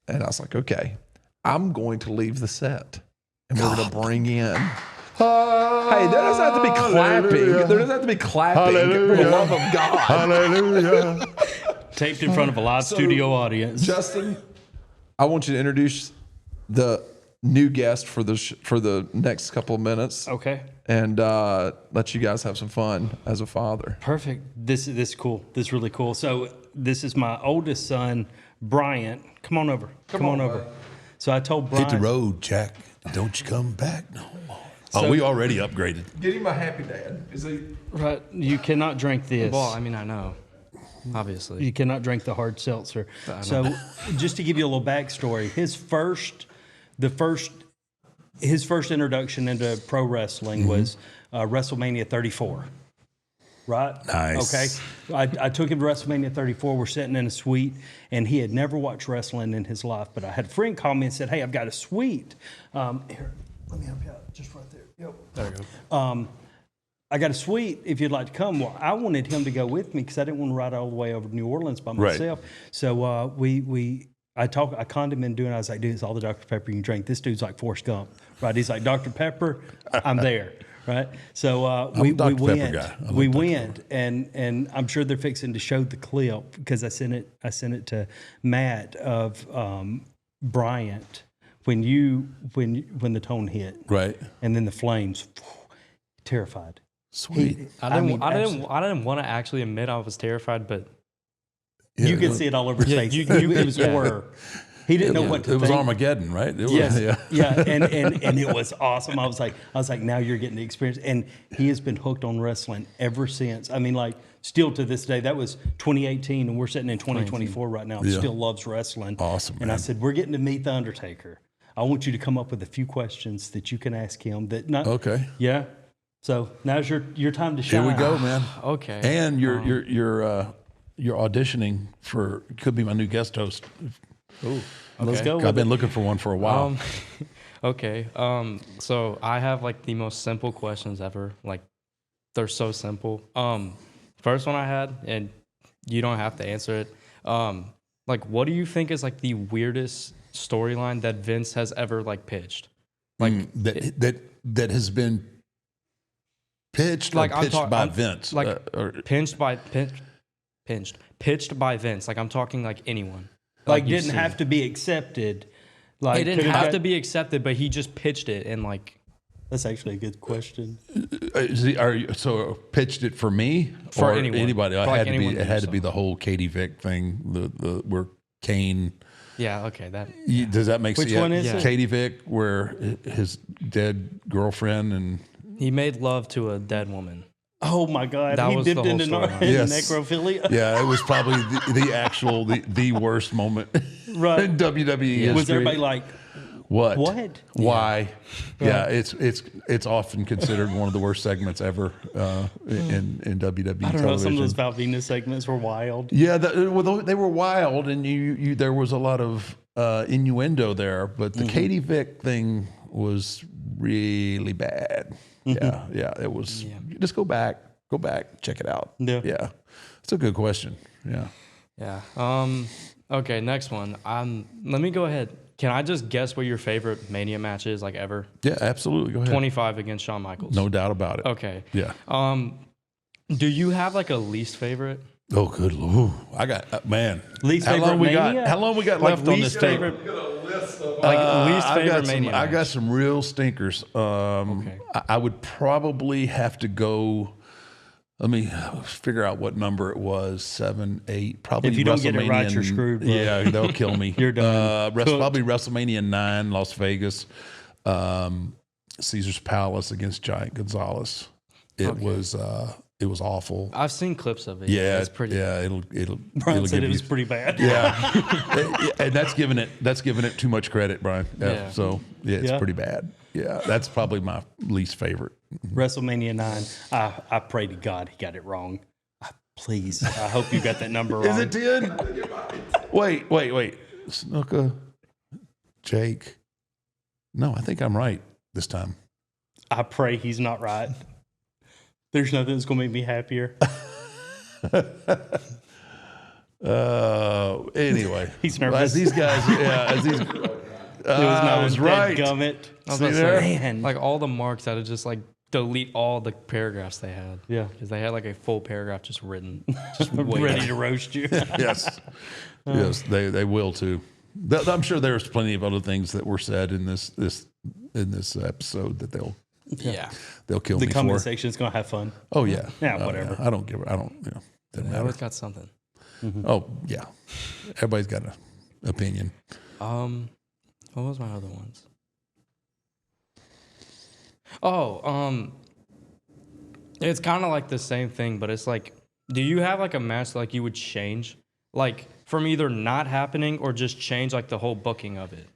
A: And I was like, okay, I'm going to leave the set and we're going to bring in. Hey, there doesn't have to be clapping. There doesn't have to be clapping for the love of God.
B: Hallelujah.
C: Taped in front of a live studio audience.
A: Justin, I want you to introduce the new guest for the next couple of minutes.
C: Okay.
A: And let you guys have some fun as a father.
C: Perfect. This is cool. This is really cool. So this is my oldest son, Bryant. Come on over. Come on over. So I told Bryant.
B: Hit the road, Jack. Don't you come back no more.
C: So-
B: We already upgraded.
A: Get him a happy dad. Is he?
C: Right. You cannot drink this.
D: Well, I mean, I know, obviously.
C: You cannot drink the hard seltzer. So just to give you a little backstory, his first introduction into pro wrestling was WrestleMania 34. Right?
B: Nice.
C: Okay. I took him to WrestleMania 34. We're sitting in a suite, and he had never watched wrestling in his life. But I had a friend call me and said, hey, I've got a suite. Here, let me help you out. Just right there. Yep. There you go. I got a suite if you'd like to come. Well, I wanted him to go with me because I didn't want to ride all the way over to New Orleans by myself. Right. So I conned him in doing it. I was like, dude, it's all the Dr. Pepper you can drink. This dude's like Forrest Gump, right? He's like, Dr. Pepper, I'm there, right? So we went, and I'm sure they're fixing to show the clip because I sent it to Matt of Bryant when the tone hit,
B: right,
C: and then the flames, terrified.
B: Sweet.
D: I didn't want to actually admit I was terrified, but.
C: Yeah, you could see it all over his face. It was horror. He didn't know what to think.
B: It was Armageddon, right? It
C: yes.
B: Was,
C: yeah. And it was awesome. I was like, now you're getting the experience. And he has been hooked on wrestling ever since. I mean, like, still to this day. That was 2018, and we're sitting in 2024 right now. Yeah. Still loves wrestling.
B: Awesome.
C: And
B: man.
C: I said, we're getting to meet the Undertaker. I want you to come up with a few questions that you can ask him.
B: Okay.
C: Yeah. So now's your time to shine.
B: Here we go, man.
D: Okay.
B: And you're auditioning for, could be my new guest host.
C: Ooh, let's go.
B: I've been looking for one for a while.
D: Okay. So I have like the most simple questions ever. Like they're so simple. First one I had, and you don't have to answer it. Like, what do you think is like the weirdest storyline that Vince has ever like pitched? Like
B: that has been pitched, like pitched by Vince,
D: like pitched by Vince. Like I'm talking like anyone.
C: Like didn't have to be accepted. Like
D: it didn't have to be accepted, but he just pitched it and like.
C: That's actually a good question.
B: So pitched it for me
D: for
B: or
D: anyone.
B: Anybody?
D: It
B: had to be the whole Katie Vick thing. The where Kane.
D: Yeah. Okay. That.
B: Does that make sense?
C: Which one is it?
B: Katie Vick, where his dead girlfriend and
D: he made love to a dead woman.
C: Oh my God!
D: That
C: he
D: was
C: dipped
D: the whole
C: into necrophilia.
B: Yeah, it was probably the worst moment.
C: Right.
B: in WWE
C: Was
B: history.
C: everybody like,
B: What?
C: What?
B: Why? Yeah, it's often considered one of the worst segments ever in WWE
C: I don't
B: television.
C: know, some of those Val Venus segments were wild.
B: Yeah, well, they were wild, and you there was a lot of innuendo there. But the Katie Vick thing was really bad. Yeah, it was. Just go back, check it out. Yeah, it's a good question. Yeah.
D: Okay, next one. Let me go ahead. Can I just guess what your favorite Mania match is, like ever?
B: Yeah, absolutely. Go ahead.
D: 25 against Shawn Michaels.
B: No doubt about it.
D: Okay.
B: Yeah.
D: Do you have like a least favorite?
B: Oh, good Lord. I got, man.
C: Least
B: How
C: favorite
B: long we got?
C: Mania?
B: How long we got
C: Like
B: left on this
C: least
B: tape?
C: favorite-
D: Least favorite Mania
B: I
D: match.
B: got some real stinkers. I would probably have to go. Let me figure out what number it was. 7, 8. Probably.
C: If you don't get it right,
B: WrestleMania
C: you're screwed, bro.
B: Yeah, they'll kill me.
C: You're done.
B: Probably WrestleMania 9, Las Vegas, Caesar's Palace against Giant Gonzalez. It was awful.
D: I've seen clips of it.
B: Yeah,
D: it's pretty.
B: Yeah, it'll
C: Brian said
B: give
C: it was
B: you-
C: pretty bad.
B: Yeah, and that's giving it too much credit, Brian.
D: Yeah.
B: So it's
C: Yeah.
B: pretty bad. Yeah, that's probably my least favorite.
C: WrestleMania 9, I pray to God he got it wrong. Please, I hope you got that number wrong.
B: Is it 10? Wait. Snuka, Jake. No, I think I'm right this time.
C: I pray he's not right. There's nothing that's going to make me happier.
B: Anyway,
C: He's nervous.
B: As these guys, I was right.
C: Gummit.
D: I was
B: See
D: about to
B: there?
D: say,
C: Man.
D: like all the marks, I had to just like delete all the paragraphs they had.
C: Yeah.
D: Because they had like a full paragraph just written. Just
C: Ready to roast you.
B: Yes, yes, they will too. I'm sure there's plenty of other things that were said in this episode that they'll kill
C: The
B: me
C: comment
B: for.
C: section is going to have fun.
B: Oh yeah,
C: Yeah,
B: Oh,
C: whatever.
B: I don't doesn't
D: They
B: matter.
D: always got something.
B: Oh yeah, everybody's got an opinion.
D: What was my other ones? Oh, it's kind of like the same thing, but it's like, do you have like a match like you would change, like from either not happening or just change like the whole booking of it?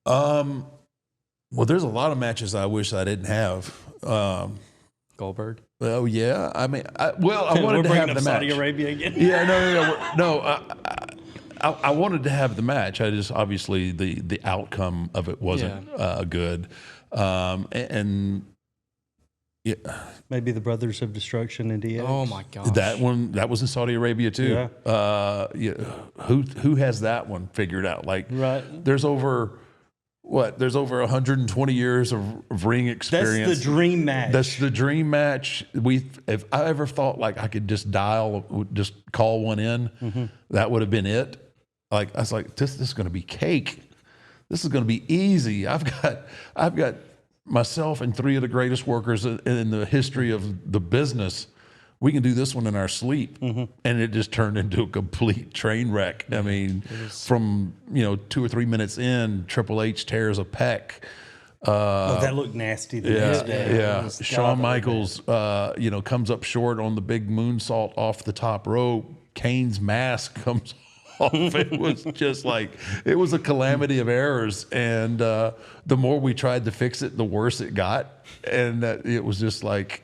B: Well, there's a lot of matches I wish I didn't have.
D: Goldberg.
B: Oh yeah, I mean, I wanted
C: We're
B: to
C: bringing
B: have
C: up
B: the
C: Saudi
B: match.
C: Arabia again.
B: Yeah, no. I wanted to have the match. I just obviously the outcome of it wasn't good, and yeah,
C: Maybe the Brothers of Destruction in DX.
D: Oh my gosh.
B: that was in Saudi Arabia too.
C: Yeah.
B: Who has that one figured out? Like,
C: Right.
B: there's over 120 years of ring experience.
C: That's the dream match.
B: That's the dream match. If I ever thought like I could just just call one in, that would have been it. Like I was like, this is going to be cake. This is going to be easy. I've got myself and 3 of the greatest workers in the history of the business. We can do this one in our sleep, and it just turned into a complete train wreck. I mean, from 2 or 3 minutes in, Triple H tears a pec.
C: that looked nasty the next day.
B: Yeah.
C: It was
B: Shawn
C: godly
B: Michaels, comes up short on the big moonsault off the top rope. Kane's mask comes off. It was just like, it was a calamity of errors. And the more we tried to fix it, the worse it got. And it was just like,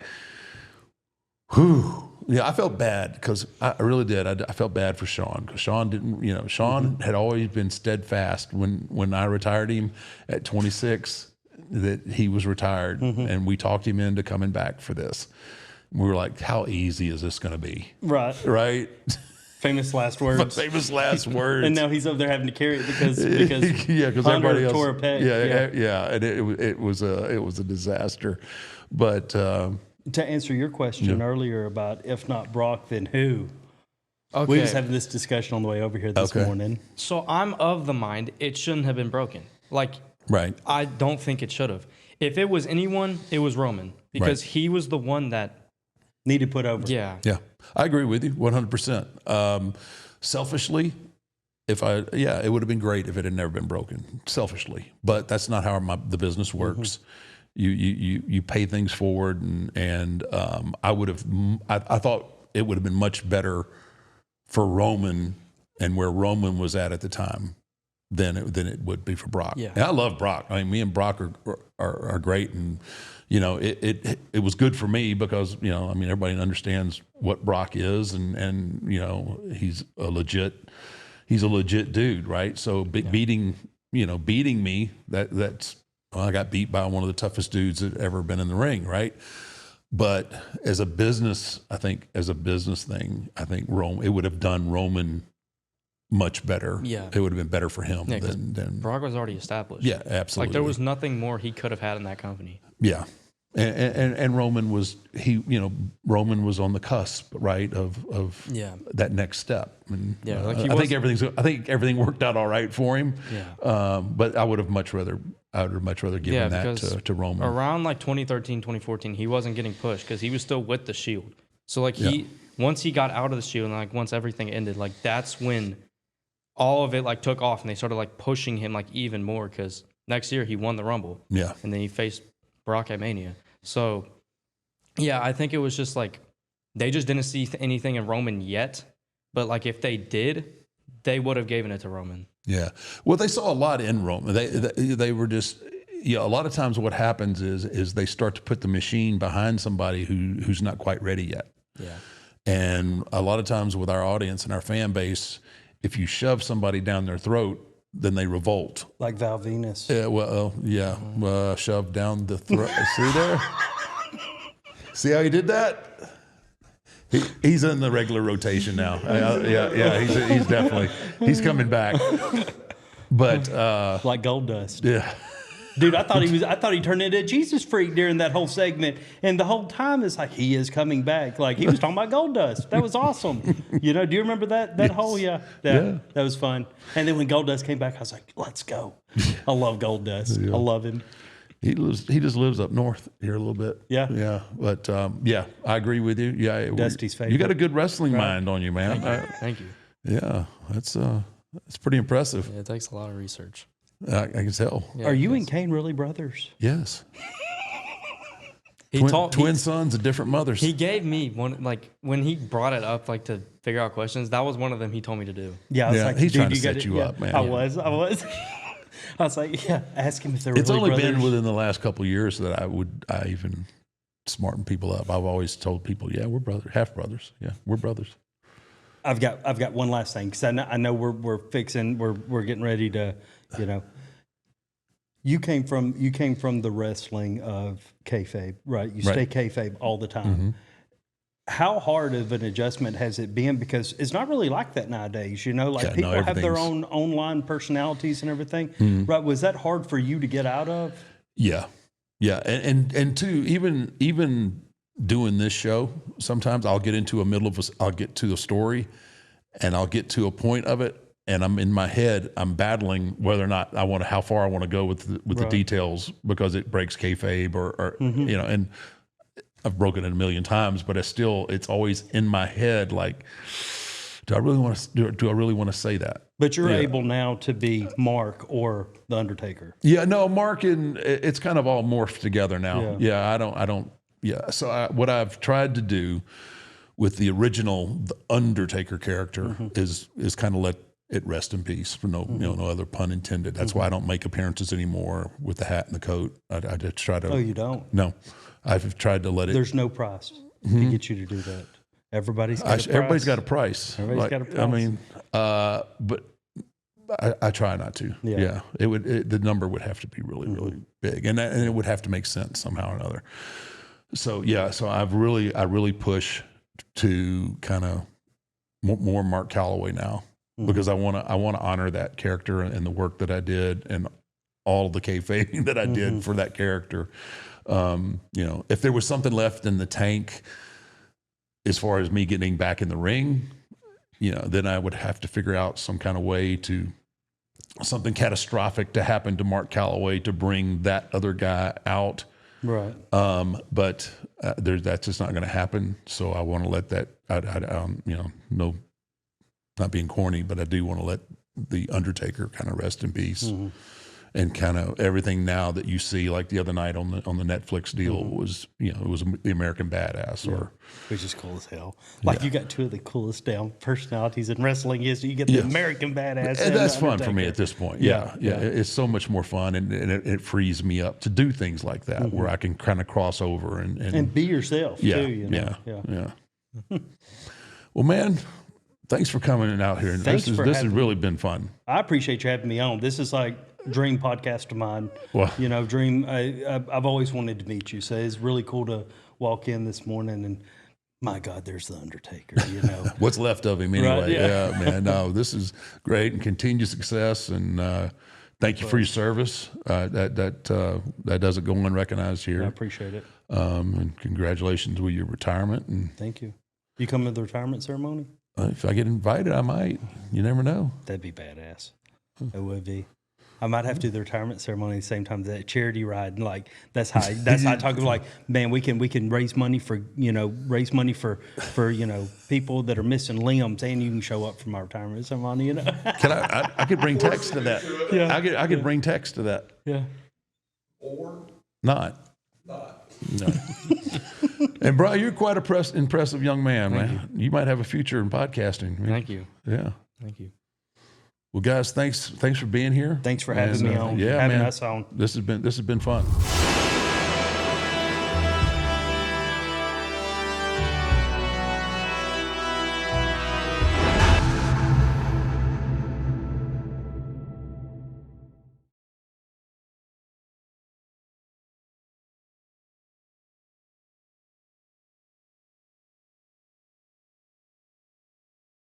B: whew. Yeah, I felt bad because I really did. I felt bad for Shawn because Shawn didn't, Shawn had always been steadfast when I retired him at 26 that he was retired, and we talked him into coming back for this. We were like, how easy is this going to be?
C: Right.
B: Right?
C: Famous last words.
B: Famous last words.
C: And now he's up there having to carry it because
B: yeah, because
C: Hunter
B: everybody else
C: tore a peg.
B: Yeah, and it was a disaster. But
C: To answer your question earlier about if not Brock, then who?
D: Okay.
C: We just having this discussion on the way over here this morning.
D: So I'm of the mind it shouldn't have been broken. Like,
B: right.
D: I don't think it should have. If it was anyone, it was Roman because he was the one that.
C: Need to put over.
D: Yeah.
B: Yeah, I agree with you 100%. Selfishly, it would have been great if it had never been broken. Selfishly, but that's not how the business works. You pay things forward, and I thought it would have been much better for Roman and where Roman was at the time than it would be for Brock.
D: Yeah.
B: And I love Brock. I mean, me and Brock are great, and it was good for me because I mean, everybody understands what Brock is, and he's a legit dude, right? So beating me, that's I got beat by one of the toughest dudes that ever been in the ring, right? But as a business thing, I think it would have done Roman much better.
D: Yeah.
B: It would have been better for him
D: Yeah,
B: than
D: Brock was already established.
B: Yeah, absolutely.
D: Like there was nothing more he could have had in that company.
B: Yeah. And Roman was Roman was on the cusp, right, of that next step. And I think everything worked out all right for him.
D: Yeah.
B: But I would have much rather given that to Roman.
D: Around like 2013, 2014, he wasn't getting pushed because he was still with the Shield. So like once he got out of the Shield and like once everything ended, like that's when all of it like took off and they started like pushing him like even more because next year he won the Rumble.
B: Yeah.
D: And then he faced Brock at Mania. So yeah, I think it was just like they just didn't see anything in Roman yet. But like if they did, they would have given it to Roman.
B: Yeah. Well, they saw a lot in Roman. They were just a lot of times what happens is they start to put the machine behind somebody who's not quite ready yet.
D: Yeah.
B: And a lot of times with our audience and our fan base, if you shove somebody down their throat, then they revolt.
C: Like Val Venus.
B: Yeah, well, shoved down the throat. See there? See how he did that? He's in the regular rotation now. He's definitely coming back. But
C: like Gold Dust.
B: yeah.
C: Dude, I thought he turned into a Jesus freak during that whole segment. And the whole time it's like he is coming back. Like he was talking about Gold Dust. That was awesome. Do you remember that
B: Yes.
C: whole that was fun. And then when Gold Dust came back, I was like, let's go. I love Gold Dust. I love him.
B: He just lives up north here a little bit.
C: Yeah.
B: Yeah. But I agree with you. Yeah.
C: Dusty's favorite.
B: You got a good wrestling mind on you, man.
D: Thank you.
B: Yeah. That's pretty impressive.
D: Yeah, it takes a lot of research.
B: I can tell.
D: Yeah,
C: Are you and Kane really brothers?
B: Yes.
D: He
B: Twin sons of different mothers.
D: He gave me one, like when he brought it up, like to figure out questions. That was one of them he told me to do.
C: Yeah, I was like,
B: he's
C: dude,
B: trying to
C: you
B: set
C: got
B: you up, man.
C: I was. I was like, ask him if they're
B: It's
C: really
B: only
C: brothers.
B: been within the last couple of years that I even smarten people up. I've always told people, we're brothers, half brothers. Yeah, we're brothers.
C: I've got one last thing because I know we're getting ready to, You came from the wrestling of kayfabe, right? You stay kayfabe all the time.
B: Mm-hmm.
C: How hard of an adjustment has it been? Because it's not really like that nowadays. People have their own online personalities and everything, right? Was that hard for you to get out of?
B: Yeah, and two, even doing this show, sometimes I'll get into I'll get to the story, and I'll get to a point of it. And I'm in my head, I'm battling whether or not how far I want to go with the details because it breaks kayfabe or and I've broken it a million times, but it's always in my head. Like, do I really want to say that?
C: But you're able now to be Mark or the Undertaker.
B: Yeah, no, Mark and it's kind of all morphed together now. Yeah, I don't. Yeah, so what I've tried to do with the original the Undertaker character is kind of let it rest in peace for no other pun intended. That's why I don't make appearances anymore with the hat and the coat. I just try to.
C: Oh, you don't?
B: No, I've tried to let it.
C: There's no price to get you to do that. Everybody's got a price.
B: Everybody's got a price.
C: Everybody's got a price.
B: I mean, but I try not to. Yeah, the number would have to be really, really big, and it would have to make sense somehow or another. So I really push to kind of more Mark Callaway now. Because I want to honor that character and the work that I did and all the kayfabing that I did for that character. If there was something left in the tank as far as me getting back in the ring, then I would have to figure out some kind of way to something catastrophic to happen to Mark Callaway to bring that other guy out.
C: Right.
B: But that's just not going to happen. So I want to let that. No. Not being corny, but I do want to let the Undertaker kind of rest in peace, and kind of everything now that you see, like the other night on the Netflix deal was, you know, it was the American Badass, or
C: which is cool as hell. Like you got two of the coolest damn personalities in wrestling history. You get the American Badass,
B: and that's fun for me at this point. Yeah. It's so much more fun, and it frees me up to do things like that where I can kind of cross over and
C: be yourself too. You know?
B: Yeah. Well, man, thanks for coming out here. This has really been fun.
C: I appreciate you having me on. This is like dream podcast of mine.
B: Well,
C: you know, dream. I've always wanted to meet you, so it's really cool to walk in this morning and, my God, there's the Undertaker. You know,
B: what's left of him anyway.
C: Right,
B: yeah, man. No, this is great, and continued success, and thank you for your service. That doesn't go unrecognized here.
C: I appreciate it.
B: And congratulations with your retirement. And
C: thank you. You come to the retirement ceremony?
B: If I get invited, I might. You never know.
C: That'd be badass. It would be. I might have to do the retirement ceremony at the same time as that charity ride. And like that's how I talk. Like, man, we can raise money for people that are missing limbs, and you can show up for my retirement ceremony. You know,
B: can I could bring text to that.
C: Yeah,
B: I could bring text to that.
C: Yeah,
A: or
B: not. No. And bro, you're quite an impressive young man, man. You might have a future in podcasting. Man.
D: Thank you.
B: Yeah.
D: Thank you.
B: Well, guys, thanks for being here.
C: Thanks for having me on.
B: Yeah,
C: having
B: man.
C: us on.
B: This has been fun.